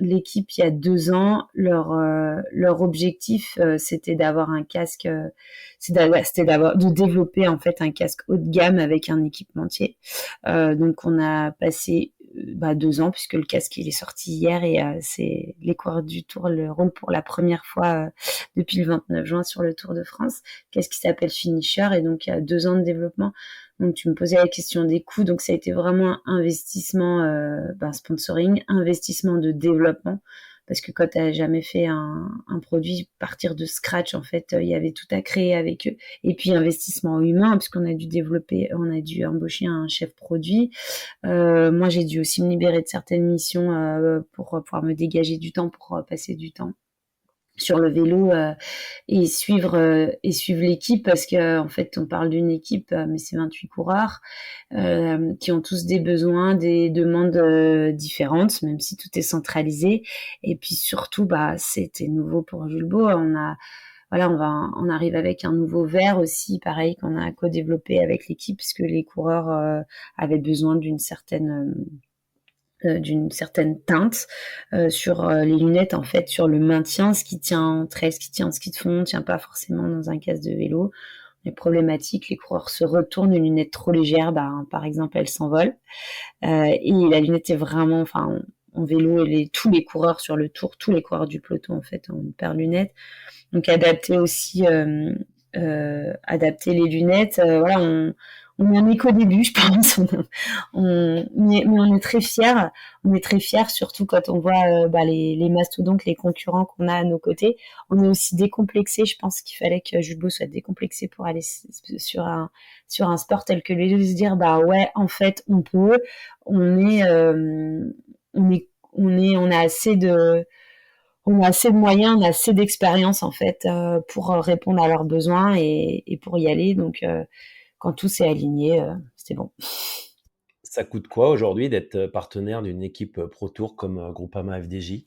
l'équipe il y a 2 ans, leur objectif, c'était d'avoir un casque, de développer en fait un casque haut de gamme avec un équipementier. Donc, on a passé 2 ans puisque le casque il est sorti hier et c'est les coureurs du Tour le roulent pour la première fois depuis le 29 juin sur le Tour de France. Casque qui s'appelle Finisher et donc il y a 2 ans de développement. Donc tu me posais la question des coûts, donc ça a été vraiment un investissement sponsoring, investissement de développement. Parce que quand tu n'as jamais fait un produit, partir de scratch, en fait, il y avait tout à créer avec eux. Et puis, investissement humain, puisqu'on a dû embaucher un chef produit. Moi, j'ai dû aussi me libérer de certaines missions pour pouvoir me dégager du temps, pour passer du temps sur le vélo et suivre l'équipe parce que en fait on parle d'une équipe mais c'est 28 coureurs qui ont tous des besoins, des demandes différentes, même si tout est centralisé. Et puis surtout c'était nouveau pour Jules Beau. On arrive avec un nouveau verre aussi, pareil, qu'on a co-développé avec l'équipe puisque les coureurs avaient besoin d'une certaine teinte sur les lunettes, en fait, sur le maintien, ce qui tient en trail, ce qui tient en ski de fond, tient pas forcément dans un casque de vélo. Les problématiques, les coureurs se retournent, une lunette trop légère, par exemple, elle s'envole. Et la lunette est vraiment, en vélo et tous les coureurs sur le tour, tous les coureurs du peloton en fait ont une paire de lunettes. Donc adapter aussi, adapter les lunettes. Voilà, on en est qu'au début, je pense. Mais on est très fiers. On est très fiers, surtout quand on voit les mastodontes, les concurrents qu'on a à nos côtés. On est aussi décomplexé. Je pense qu'il fallait que Julbo soit décomplexé pour aller sur un sport tel que le vélo, se dire bah ouais, en fait, on peut. On a assez de moyens, on a assez d'expérience en fait pour répondre à leurs besoins et pour y aller. Donc quand tout s'est aligné, c'était bon. Ça coûte quoi aujourd'hui d'être partenaire d'une équipe Pro Tour comme Groupama FDJ?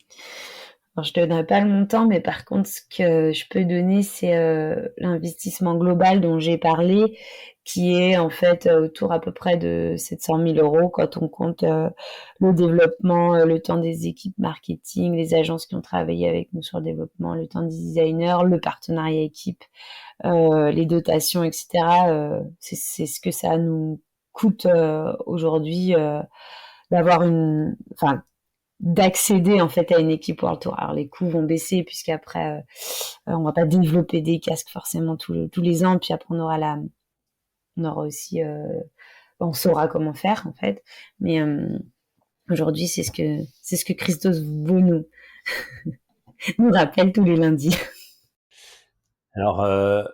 Alors, je ne donnerai pas le montant, mais par contre, ce que je peux donner, c'est l'investissement global dont j'ai parlé, qui est en fait autour à peu près de 700 000 euros quand on compte le développement, le temps des équipes marketing, les agences qui ont travaillé avec nous sur le développement, le temps des designers, le partenariat équipe, les dotations, etc. C'est ce que ça nous coûte aujourd'hui d'avoir d'accéder en fait à une équipe World Tour. Alors les coûts vont baisser puisqu'après on va pas développer des casques forcément tous les ans, puis après on aura aussi on saura comment faire en fait. Mais aujourd'hui c'est ce que Christos vaut nous rappelle tous les lundis. Alors,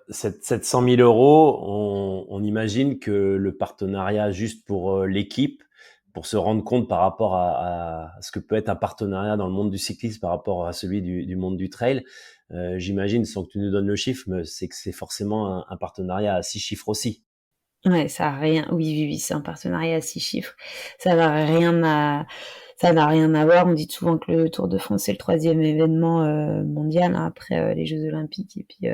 700 000 euros, on imagine que le partenariat juste pour l'équipe, pour se rendre compte par rapport à ce que peut être un partenariat dans le monde du cyclisme par rapport à celui du monde du trail, j'imagine, sans que tu nous donnes le chiffre, mais c'est que c'est forcément un partenariat à 6 chiffres aussi. Ouais, ça a rien. Oui, c'est un partenariat à 6 chiffres. Ça n'a rien à voir. On dit souvent que le Tour de France c'est le 3e événement mondial après les Jeux Olympiques et puis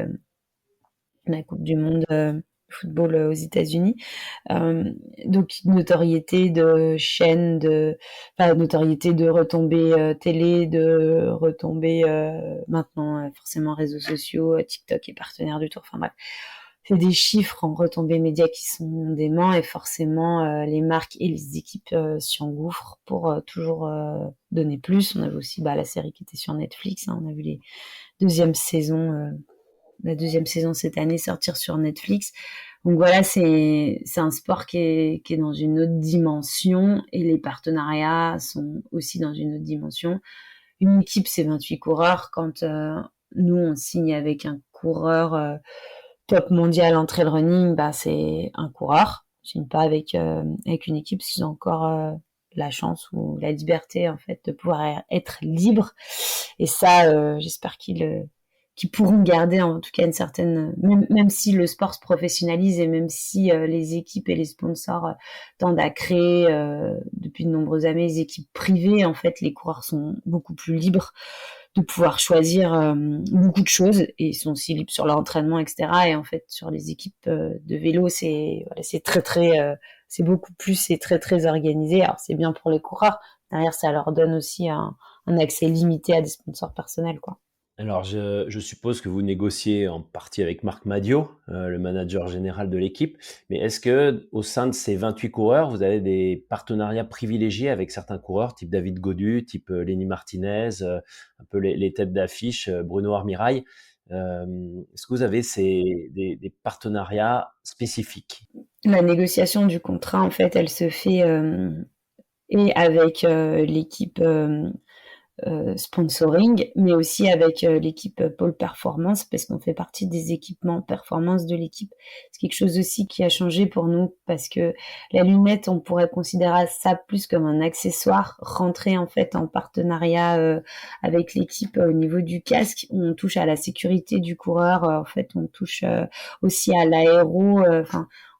la Coupe du Monde football aux États-Unis. Donc notoriété de chaîne, notoriété de retombées télé, de retombées maintenant forcément réseaux sociaux, TikTok est partenaire du Tour. Enfin bref, c'est des chiffres en retombées médias qui sont déments et forcément les marques et les équipes s'y engouffrent pour toujours donner plus. On avait aussi la série qui était sur Netflix. On a vu la deuxième saison cette année sortir sur Netflix. Donc voilà, c'est un sport qui est dans une autre dimension et les partenariats sont aussi dans une autre dimension. Une équipe, c'est 28 coureurs. Quand nous, on signe avec un coureur top mondial en trail running, c'est un coureur. Je signe pas avec une équipe parce qu'ils ont encore la chance ou la liberté en fait de pouvoir être libre. Et ça, j'espère qu'ils pourront garder en tout cas une certaine, même si le sport se professionnalise et même si les équipes et les sponsors tendent à créer depuis de nombreuses années des équipes privées, en fait les coureurs sont beaucoup plus libres de pouvoir choisir beaucoup de choses et ils sont aussi libres sur leur entraînement, etc. Et en fait sur les équipes de vélo c'est très c'est beaucoup plus, c'est très très organisé. Alors c'est bien pour les coureurs, derrière ça leur donne aussi un accès limité à des sponsors personnels quoi. Alors, je suppose que vous négociez en partie avec Marc Madiot, le manager général de l'équipe. Mais est-ce que au sein de ces 28 coureurs, vous avez des partenariats privilégiés avec certains coureurs, type David Gaudu, type Lenny Martinez, un peu les têtes d'affiche, Bruno Armirail? Est-ce que vous avez des partenariats spécifiques? La négociation du contrat, en fait, elle se fait et avec l'équipe sponsoring, mais aussi avec l'équipe Pôle Performance, parce qu'on fait partie des équipements performance de l'équipe. C'est quelque chose aussi qui a changé pour nous, parce que la lunette, on pourrait considérer ça plus comme un accessoire, rentré en fait en partenariat avec l'équipe au niveau du casque. On touche à la sécurité du coureur, en fait, on touche aussi à l'aéro,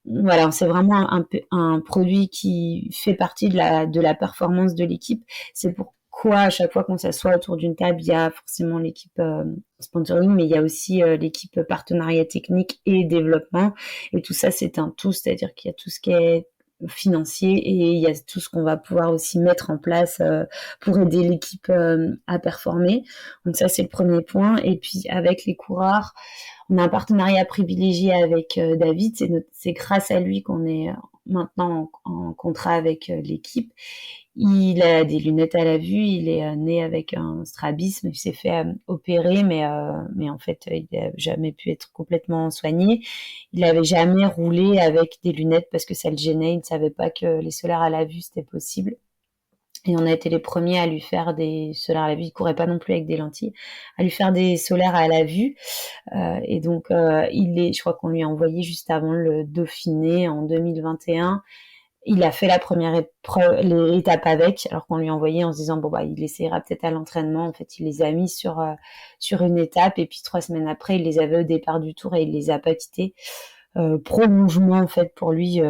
voilà, c'est vraiment un produit qui fait partie de la performance de l'équipe. C'est pourquoi à chaque fois qu'on s'assoit autour d'une table, il y a forcément l'équipe sponsoring, mais il y a aussi l'équipe partenariat technique et développement. Et tout ça, c'est un tout, c'est-à-dire qu'il y a tout ce qui est financier et il y a tout ce qu'on va pouvoir aussi mettre en place pour aider l'équipe à performer. Donc ça, c'est le premier point. Et puis avec les coureurs, on a un partenariat privilégié avec David. C'est grâce à lui qu'on est maintenant en contrat avec l'équipe. Il a des lunettes à la vue, il est né avec un strabisme, il s'est fait opérer, mais en fait, il n'a jamais pu être complètement soigné. Il n'avait jamais roulé avec des lunettes parce que ça le gênait, il ne savait pas que les solaires à la vue, c'était possible. Et on a été les premiers à lui faire des solaires à la vue. Il courait pas non plus avec des lentilles, à lui faire des solaires à la vue. Et donc, je crois qu'on lui a envoyé juste avant le Dauphiné en 2021. Il a fait la première étape avec, alors qu'on lui a envoyé en se disant bon bah il essayera peut-être à l'entraînement. En fait, il les a mis sur une étape et puis 3 semaines après, il les avait au départ du tour et il les a pas quittés. Prolongement en fait pour lui, et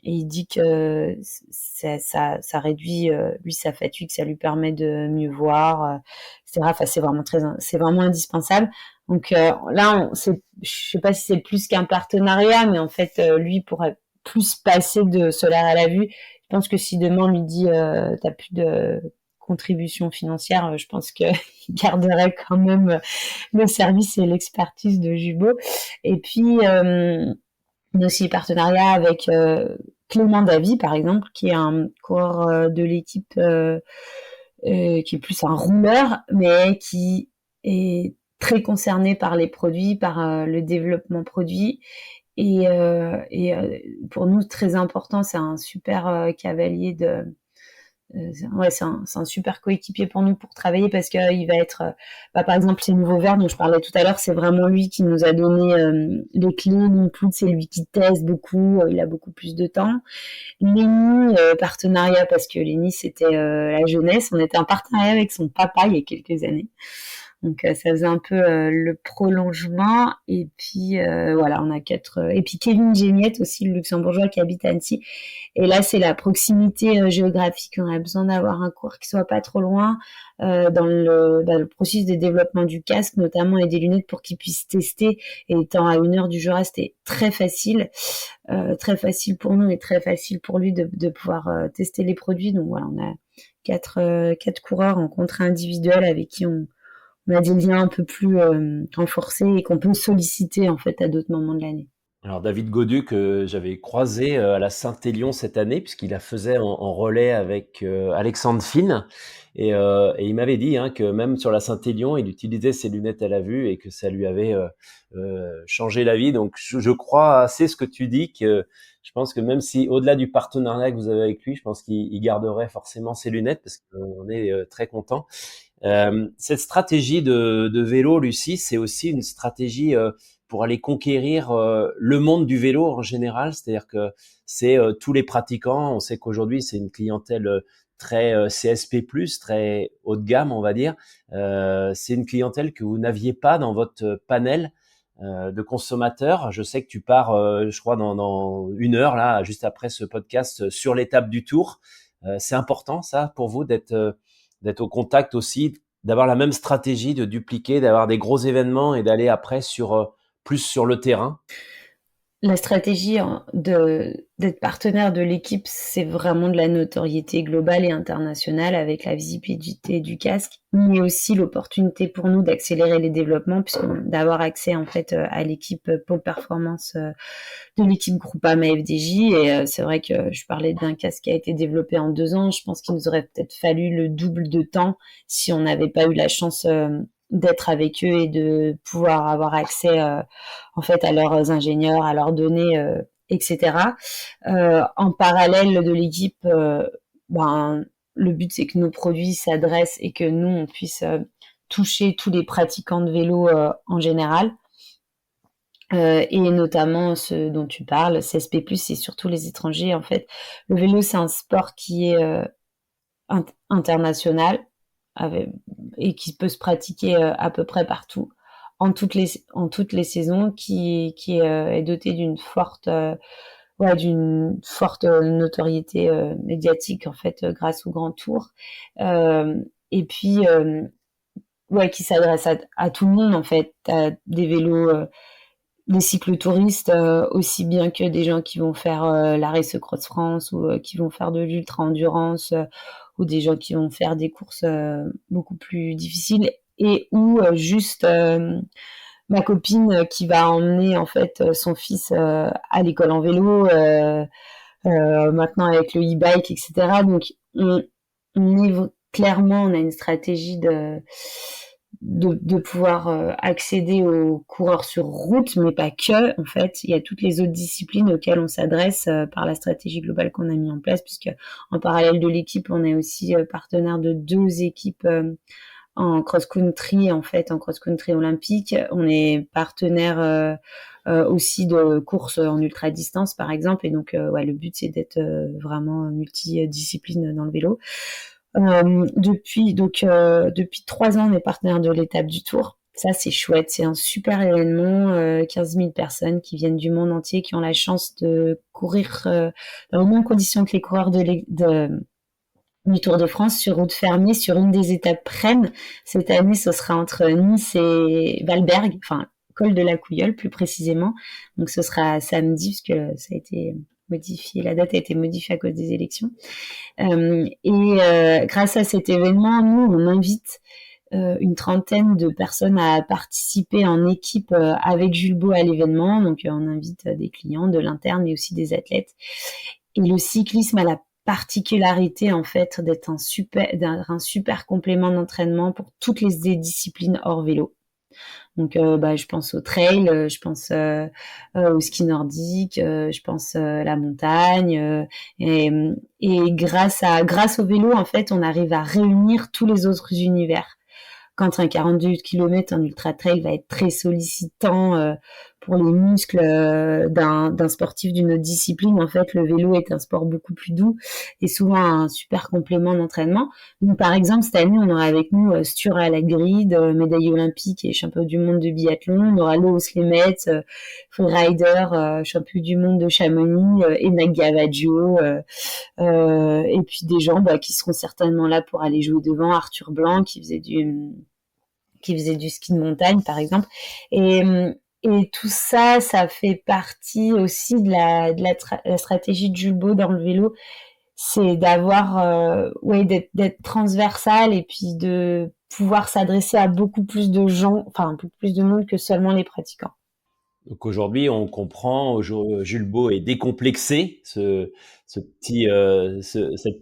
il dit que ça réduit lui sa fatigue, ça lui permet de mieux voir, etc. Enfin c'est vraiment indispensable. Donc là je sais pas si c'est plus qu'un partenariat, mais en fait lui pourrait plus passer de solaire à la vue. Je pense que si demain on lui dit t'as plus de contribution financière, je pense qu'il garderait quand même le service et l'expertise de Jubo. Et puis, on a aussi des partenariats avec Clément Davy, par exemple, qui est un coureur de l'équipe qui est plus un rouleur, mais qui est très concerné par les produits, par le développement produit. Et pour nous, très important, c'est un super cavalier de... ouais, c'est un super coéquipier pour nous pour travailler parce qu'il va être, par exemple, ces nouveaux verres dont je parlais tout à l'heure, c'est vraiment lui qui nous a donné les clés. L'input, c'est lui qui teste beaucoup, il a beaucoup plus de temps. Lenny, partenariat parce que Lenny, c'était la jeunesse. On était en partenariat avec son papa il y a quelques années. Donc ça faisait un peu le prolongement. Et puis voilà, on a 4. Et puis Kevin Géniette aussi, le luxembourgeois qui habite à Annecy. Et là, c'est la proximité géographique. On a besoin d'avoir un cours qui soit pas trop loin dans le processus de développement du casque, notamment, et des lunettes pour qu'il puisse tester. Et étant à 1 heure du Jura, c'était très facile pour nous et très facile pour lui de pouvoir tester les produits. Donc voilà, on a 4 coureurs en contrat individuel avec qui on a des liens un peu plus renforcés et qu'on peut solliciter en fait à d'autres moments de l'année. Alors David Godu que j'avais croisé à la Saint-Élion cette année puisqu'il la faisait en relais avec Alexandre Fine et il m'avait dit que même sur la Saint-Élion il utilisait ses lunettes à la vue et que ça lui avait changé la vie. Donc je crois assez ce que tu dis, que je pense que même si au-delà du partenariat que vous avez avec lui, je pense qu'il garderait forcément ses lunettes parce qu'on est très content. Cette stratégie de vélo, Lucie, c'est aussi une stratégie pour aller conquérir le monde du vélo en général, c'est-à-dire que c'est tous les pratiquants. On sait qu'aujourd'hui c'est une clientèle très CSP+, très haut de gamme, on va dire. C'est une clientèle que vous n'aviez pas dans votre panel de consommateurs. Je sais que tu pars, je crois, dans 1 heure là, juste après ce podcast, sur l'étape du Tour. C'est important ça pour vous d'être au contact aussi, d'avoir la même stratégie, de dupliquer, d'avoir des gros événements et d'aller après plus sur le terrain? La stratégie d'être partenaire de l'équipe, c'est vraiment de la notoriété globale et internationale avec la visibilité du casque, mais aussi l'opportunité pour nous d'accélérer les développements, d'avoir accès en fait à l'équipe Pôle Performance de l'équipe Groupama FDJ. Et c'est vrai que je parlais d'un casque qui a été développé en 2 ans. Je pense qu'il nous aurait peut-être fallu le double de temps si on n'avait pas eu la chance d'être avec eux et de pouvoir avoir accès en fait à leurs ingénieurs, à leurs données, etc. En parallèle de l'équipe, le but c'est que nos produits s'adressent et que nous on puisse toucher tous les pratiquants de vélo en général. Et notamment ceux dont tu parles, CSP+, et surtout les étrangers. En fait, le vélo c'est un sport qui est international et qui peut se pratiquer à peu près partout, en toutes les saisons, qui est doté d'une forte notoriété médiatique en fait grâce au Grand Tour, et puis qui s'adresse à tout le monde en fait, à des vélos, des cyclotouristes aussi bien que des gens qui vont faire la Race Cross France ou qui vont faire de l'ultra endurance, ou des gens qui vont faire des courses beaucoup plus difficiles, et ou juste ma copine qui va emmener en fait son fils à l'école en vélo, maintenant avec le e-bike, etc. Donc on est clairement, on a une stratégie de pouvoir accéder aux coureurs sur route, mais pas que. En fait, il y a toutes les autres disciplines auxquelles on s'adresse par la stratégie globale qu'on a mis en place, puisque en parallèle de l'équipe, on est aussi partenaire de 2 équipes en cross-country, en fait, en cross-country olympique. On est partenaire aussi de courses en ultra-distance, par exemple. Et donc, ouais, le but, c'est d'être vraiment multidiscipline dans le vélo. Depuis 3 ans, on est partenaire de l'étape du Tour. Ça, c'est chouette. C'est un super événement. 15 000 personnes qui viennent du monde entier, qui ont la chance de courir dans les mêmes conditions que les coureurs du Tour de France sur route fermée sur une des étapes Rennes. Cette année, ce sera entre Nice et Valberg, enfin col de la Couilleule plus précisément. Donc ce sera samedi puisque ça a été modifié, la date a été modifiée à cause des élections. Grâce à cet événement, nous on invite une trentaine de personnes à participer en équipe avec Jules Beau à l'événement. Donc on invite des clients, de l'interne, mais aussi des athlètes. Et le cyclisme a la particularité en fait d'être un super complément d'entraînement pour toutes les disciplines hors vélo. Donc je pense au trail, je pense au ski nordique, je pense à la montagne et grâce au vélo en fait, on arrive à réunir tous les autres univers. Quand un 42 km en ultra trail va être très sollicitant pour les muscles d'un sportif d'une autre discipline, en fait, le vélo est un sport beaucoup plus doux et souvent un super complément d'entraînement. Donc, par exemple, cette année, on aura avec nous Sture Alagrid, médaille olympique et champion du monde de biathlon. On aura Loos Lemet, freerider, champion du monde de Chamonix, Enak Gavaggio, et puis des gens qui seront certainement là pour aller jouer devant, Arthur Blanc qui faisait du ski de montagne par exemple, et tout ça, ça fait partie aussi de la stratégie de Jules Beau dans le vélo, c'est d'avoir d'être transversal et puis de pouvoir s'adresser à beaucoup plus de gens, enfin un peu plus de monde que seulement les pratiquants. Donc aujourd'hui, on comprend, Jules Beau est décomplexé, cette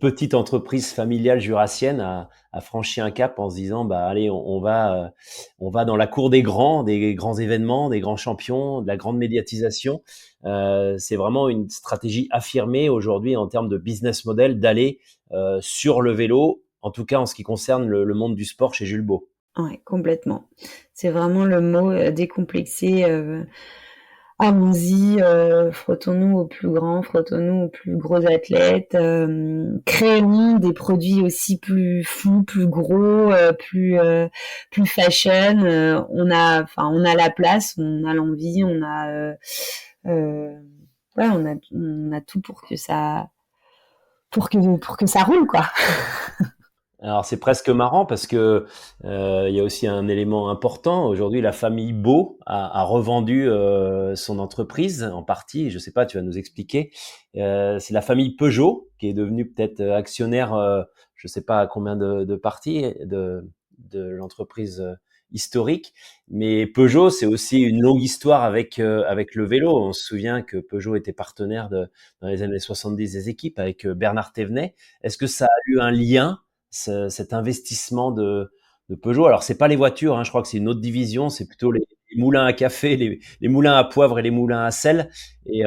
petite entreprise familiale jurassienne a franchi un cap en se disant, bah allez, on va dans la cour des grands événements, des grands champions, de la grande médiatisation. C'est vraiment une stratégie affirmée aujourd'hui en termes de business model d'aller sur le vélo, en tout cas en ce qui concerne le monde du sport chez Jules Beau. Ouais, complètement. C'est vraiment le mot décomplexé. Allons-y, frottons-nous aux plus grands, frottons-nous aux plus gros athlètes, créons des produits aussi plus fous, plus gros, plus fashion. On a la place, on a l'envie, on a tout pour que ça roule quoi. Alors c'est presque marrant parce que il y a aussi un élément important. Aujourd'hui, la famille Beau a revendu son entreprise en partie. Je sais pas, tu vas nous expliquer. C'est la famille Peugeot qui est devenue peut-être actionnaire. Je sais pas à combien de parties de l'entreprise historique. Mais Peugeot, c'est aussi une longue histoire avec le vélo. On se souvient que Peugeot était partenaire dans les années 70 des équipes avec Bernard Thévenet. Est-ce que ça a eu un lien? Cet investissement de Peugeot. Alors, c'est pas les voitures, hein, je crois que c'est une autre division, c'est plutôt les moulins à café, les moulins à poivre et les moulins à sel et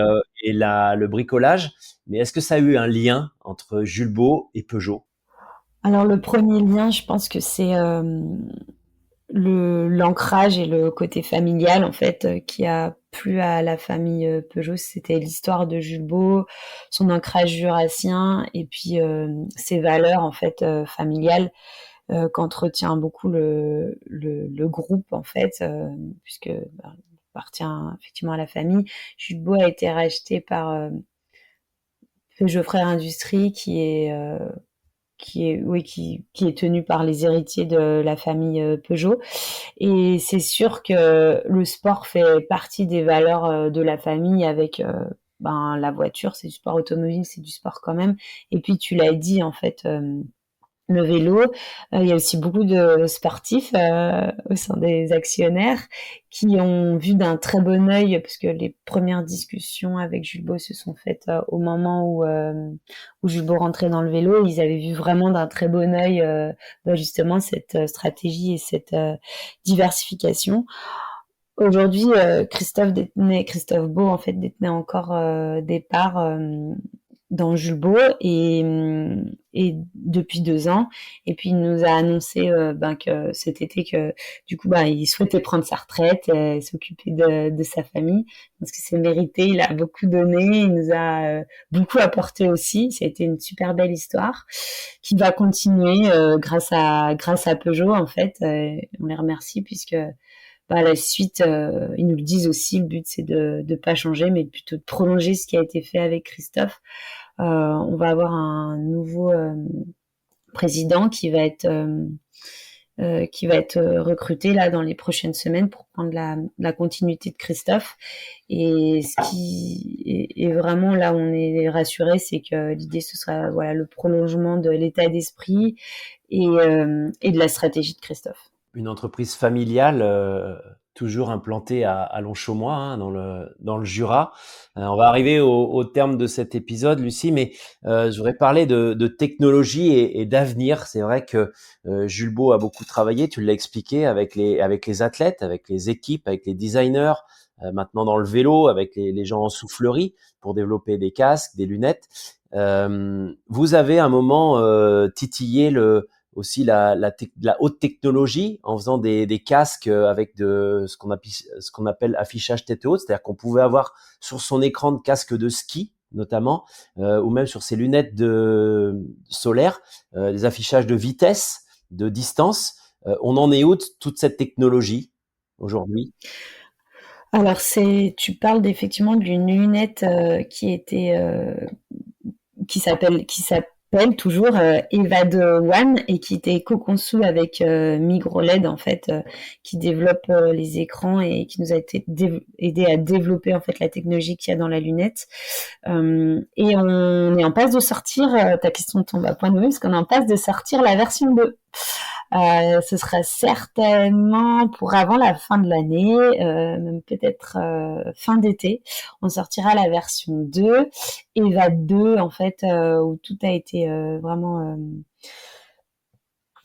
le bricolage. Mais est-ce que ça a eu un lien entre Jules Beau et Peugeot? Alors le premier lien, je pense que c'est l'ancrage et le côté familial en fait qui a plu à la famille Peugeot. C'était l'histoire de Jules Beau, son ancrage jurassien et puis ses valeurs en fait familiales qu'entretient beaucoup le groupe en fait puisque appartient effectivement à la famille. Jules Beau a été racheté par Peugeot Frères Industrie qui est tenu par les héritiers de la famille Peugeot. Et c'est sûr que le sport fait partie des valeurs de la famille avec la voiture, c'est du sport automobile, c'est du sport quand même. Et puis tu l'as dit en fait, le vélo. Il y a aussi beaucoup de sportifs au sein des actionnaires qui ont vu d'un très bon œil, parce que les premières discussions avec Jules Beau se sont faites au moment où Jules Beau rentrait dans le vélo. Ils avaient vu vraiment d'un très bon œil justement cette stratégie et cette diversification. Aujourd'hui, Christophe Beau en fait détenait encore des parts dans Jules Beau et depuis 2 ans. Et puis il nous a annoncé que cet été que du coup il souhaitait prendre sa retraite, s'occuper de sa famille parce que c'est mérité. Il a beaucoup donné, il nous a beaucoup apporté aussi. Ça a été une super belle histoire qui va continuer grâce à Peugeot en fait. On les remercie puisque à la suite, ils nous le disent aussi, le but c'est de pas changer, mais plutôt de prolonger ce qui a été fait avec Christophe. On va avoir un nouveau président qui va être recruté là dans les prochaines semaines pour prendre la continuité de Christophe. Et ce qui est vraiment là où on est rassuré, c'est que l'idée ce sera le prolongement de l'état d'esprit et de la stratégie de Christophe. Une entreprise familiale, toujours implantée à Longchaumois, hein, dans le Jura. On va arriver au terme de cet épisode, Lucie, mais je voudrais parler de technologie et d'avenir. C'est vrai que Jules Beau a beaucoup travaillé, tu l'as expliqué, avec les athlètes, avec les équipes, avec les designers, maintenant dans le vélo, avec les gens en soufflerie pour développer des casques, des lunettes. Vous avez à un moment titillé aussi la haute technologie en faisant des casques avec ce qu'on appelle affichage tête haute, c'est-à-dire qu'on pouvait avoir sur son écran de casque de ski notamment, ou même sur ses lunettes solaires, des affichages de vitesse, de distance. On en est où de toute cette technologie aujourd'hui? Alors tu parles effectivement d'une lunette qui s'appelle toujours Evad One et qui était co-conçue avec Migroled en fait, qui développe les écrans et qui nous a aidé à développer en fait la technologie qu'il y a dans la lunette. Et on est en passe de sortir, ta question tombe à point nommé, parce qu'on est en passe de sortir la version 2. Ce sera certainement pour avant la fin de l'année, même peut-être fin d'été. On sortira la version 2, Eva 2 en fait, où tout a été vraiment...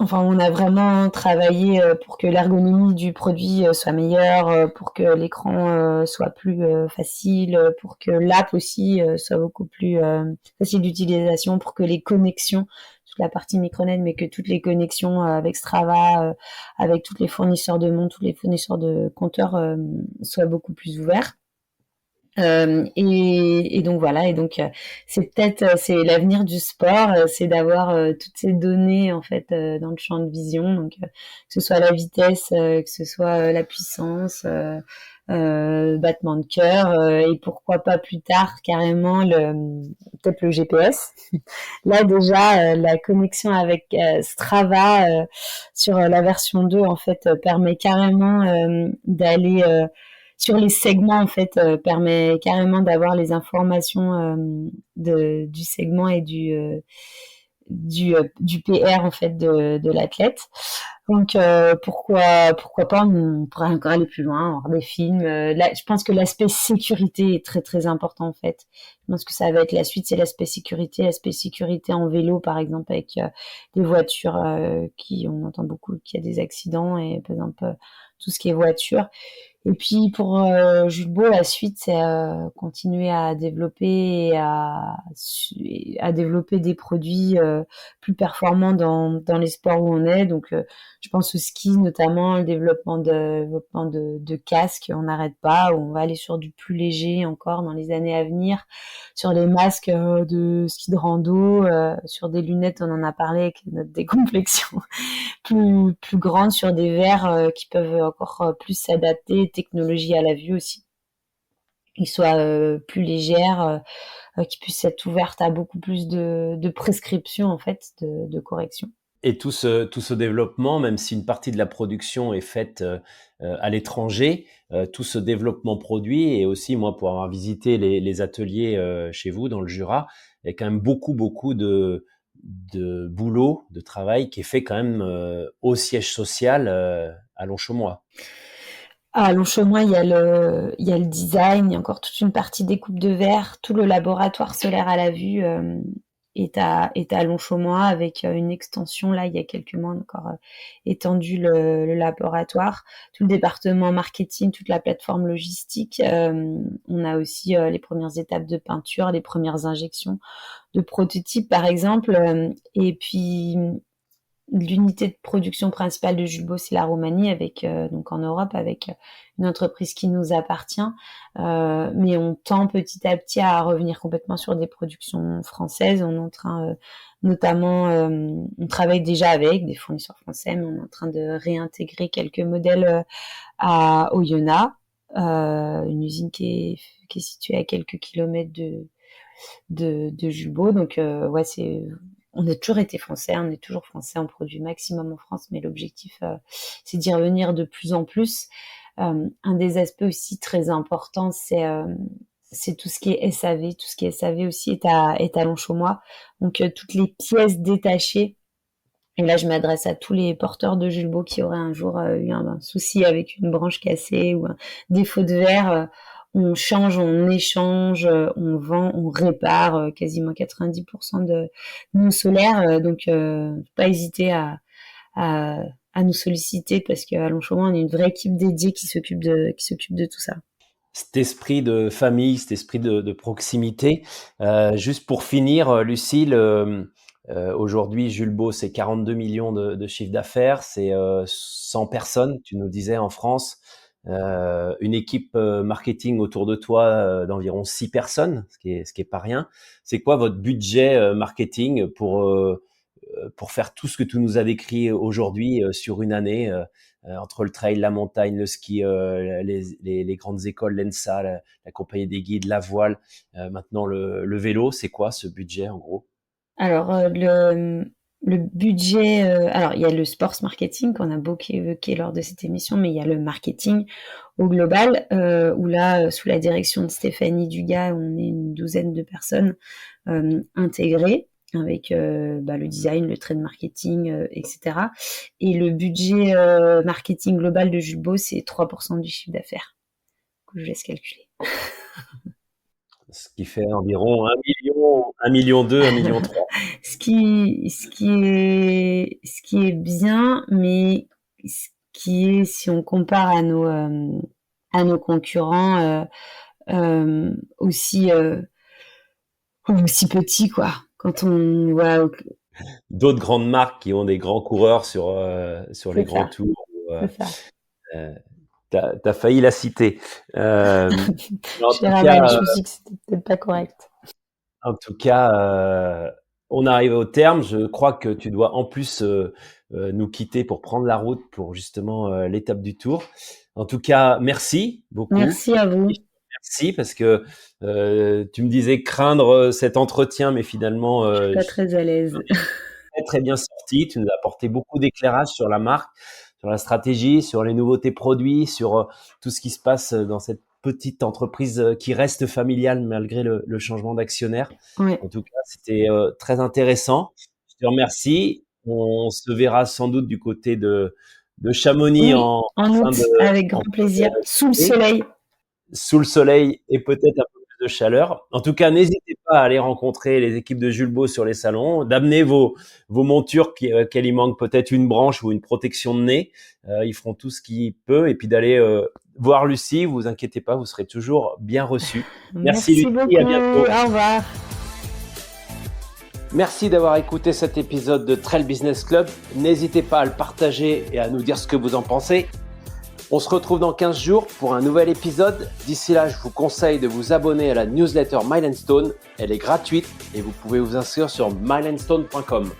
Enfin, on a vraiment travaillé pour que l'ergonomie du produit soit meilleure, pour que l'écran soit plus facile, pour que l'app aussi soit beaucoup plus facile d'utilisation, pour que les connexions, toute la partie Micronet, mais que toutes les connexions avec Strava, avec tous les fournisseurs de montres, tous les fournisseurs de compteurs soient beaucoup plus ouverts. Et donc voilà, et donc c'est l'avenir du sport, c'est d'avoir toutes ces données en fait dans le champ de vision, donc que ce soit la vitesse, que ce soit la puissance, battement de cœur, et pourquoi pas plus tard carrément peut-être le GPS. Là déjà la connexion avec Strava sur la version 2 en fait permet carrément d'aller sur les segments en fait permet carrément d'avoir les informations du segment et du PR en fait de l'athlète. Donc pourquoi pas, on pourrait encore aller plus loin, voir des films. Là, je pense que l'aspect sécurité est très très important en fait. Je pense que ça va être la suite, c'est l'aspect sécurité en vélo par exemple avec des voitures on entend beaucoup qu'il y a des accidents et par exemple tout ce qui est voiture. Et puis pour Jules Beau, la suite, c'est continuer à développer et à développer des produits plus performants dans les sports où on est. Donc, je pense au ski notamment, le développement de casques, on n'arrête pas. On va aller sur du plus léger encore dans les années à venir, sur les masques de ski de rando, sur des lunettes, on en a parlé avec notre décomplexion plus grande, sur des verres qui peuvent encore plus s'adapter, technologie à la vue aussi, qui soient plus légères, qui puissent être ouvertes à beaucoup plus de prescriptions en fait, de corrections. Et tout ce développement, même si une partie de la production est faite à l'étranger, tout ce développement produit, et aussi moi pour avoir visité les ateliers chez vous dans le Jura, il y a quand même beaucoup de boulot, de travail qui est fait quand même au siège social à Longchaumois. À Longchaumois, il y a le design, il y a encore toute une partie découpe de verre, tout le laboratoire solaire à la vue est à Longchaumois avec une extension là il y a quelques mois encore étendu le laboratoire, tout le département marketing, toute la plateforme logistique. On a aussi les premières étapes de peinture, les premières injections de prototypes par exemple, et puis l'unité de production principale de Julbo, c'est la Roumanie, avec donc en Europe, avec une entreprise qui nous appartient. Mais on tend petit à petit à revenir complètement sur des productions françaises. On est en train, notamment, on travaille déjà avec des fournisseurs français, mais on est en train de réintégrer quelques modèles à Oyonnax, une usine qui est située à quelques kilomètres de Julbo. Donc, ouais, on a toujours été français, on est toujours français, on produit maximum en France, mais l'objectif, c'est d'y revenir de plus en plus. Un des aspects aussi très importants, c'est tout ce qui est SAV. Tout ce qui est SAV aussi est à Longchaumois. Donc, toutes les pièces détachées. Et là, je m'adresse à tous les porteurs de Julbo qui auraient un jour eu un souci avec une branche cassée ou un défaut de verre. On change, on échange, on vend, on répare quasiment 90% de nos solaires. Donc, pas hésiter à nous solliciter parce qu'à Longchaumois, on est une vraie équipe dédiée qui s'occupe de tout ça. Cet esprit de famille, cet esprit de proximité. Juste pour finir, Lucille, aujourd'hui, Julbo, c'est 42 millions de chiffre d'affaires, c'est 100 personnes, tu nous disais, en France. Une équipe marketing autour de toi d'environ 6 personnes, ce qui est pas rien. C'est quoi votre budget marketing pour faire tout ce que tu nous as décrit aujourd'hui sur une année entre le trail, la montagne, le ski, les grandes écoles, l'ENSA, la compagnie des guides, la voile, maintenant le vélo, c'est quoi ce budget en gros? Alors, le budget, alors il y a le sports marketing qu'on a beaucoup évoqué lors de cette émission, mais il y a le marketing au global, où là, sous la direction de Stéphanie Dugas, on est une douzaine de personnes intégrées avec le design, le trade marketing, etc. Et le budget marketing global de Julbo, c'est 3% du chiffre d'affaires, que je laisse calculer. Ce qui fait environ 1 million, 1 million 2, 1 million 3. Ce qui est bien, mais ce qui est, si on compare à nos concurrents, aussi petits, quoi. Quand on voit D'autres grandes marques qui ont des grands coureurs sur les grands tours. C'est ça. T'as failli la citer. En je me suis dit que c'était peut-être pas correct. En tout cas, on arrive au terme. Je crois que tu dois en plus nous quitter pour prendre la route pour justement l'étape du Tour. En tout cas, merci beaucoup. Merci à vous. Merci parce que tu me disais craindre cet entretien, mais finalement, je suis pas très à l'aise. Très, très bien sorti. Tu nous as apporté beaucoup d'éclairage sur la marque, sur la stratégie, sur les nouveautés produits, sur tout ce qui se passe dans cette petite entreprise qui reste familiale malgré le changement d'actionnaire. Oui. En tout cas, c'était très intéressant. Je te remercie. On se verra sans doute du côté de Chamonix en août, avec grand plaisir, sous le soleil. Sous le soleil et peut-être un peu plus de chaleur. En tout cas, n'hésitez pas à aller rencontrer les équipes de Julbo sur les salons, d'amener vos montures qu'elle y manque peut-être une branche ou une protection de nez. Ils feront tout ce qu'ils peuvent et puis d'aller voir Lucie. Vous inquiétez pas, vous serez toujours bien reçus. Merci Lucie, beaucoup. à bientôt. Au revoir. Merci d'avoir écouté cet épisode de Trail Business Club. N'hésitez pas à le partager et à nous dire ce que vous en pensez. On se retrouve dans 15 jours pour un nouvel épisode. D'ici là, je vous conseille de vous abonner à la newsletter Mile & Stone. Elle est gratuite et vous pouvez vous inscrire sur mileandstone.com.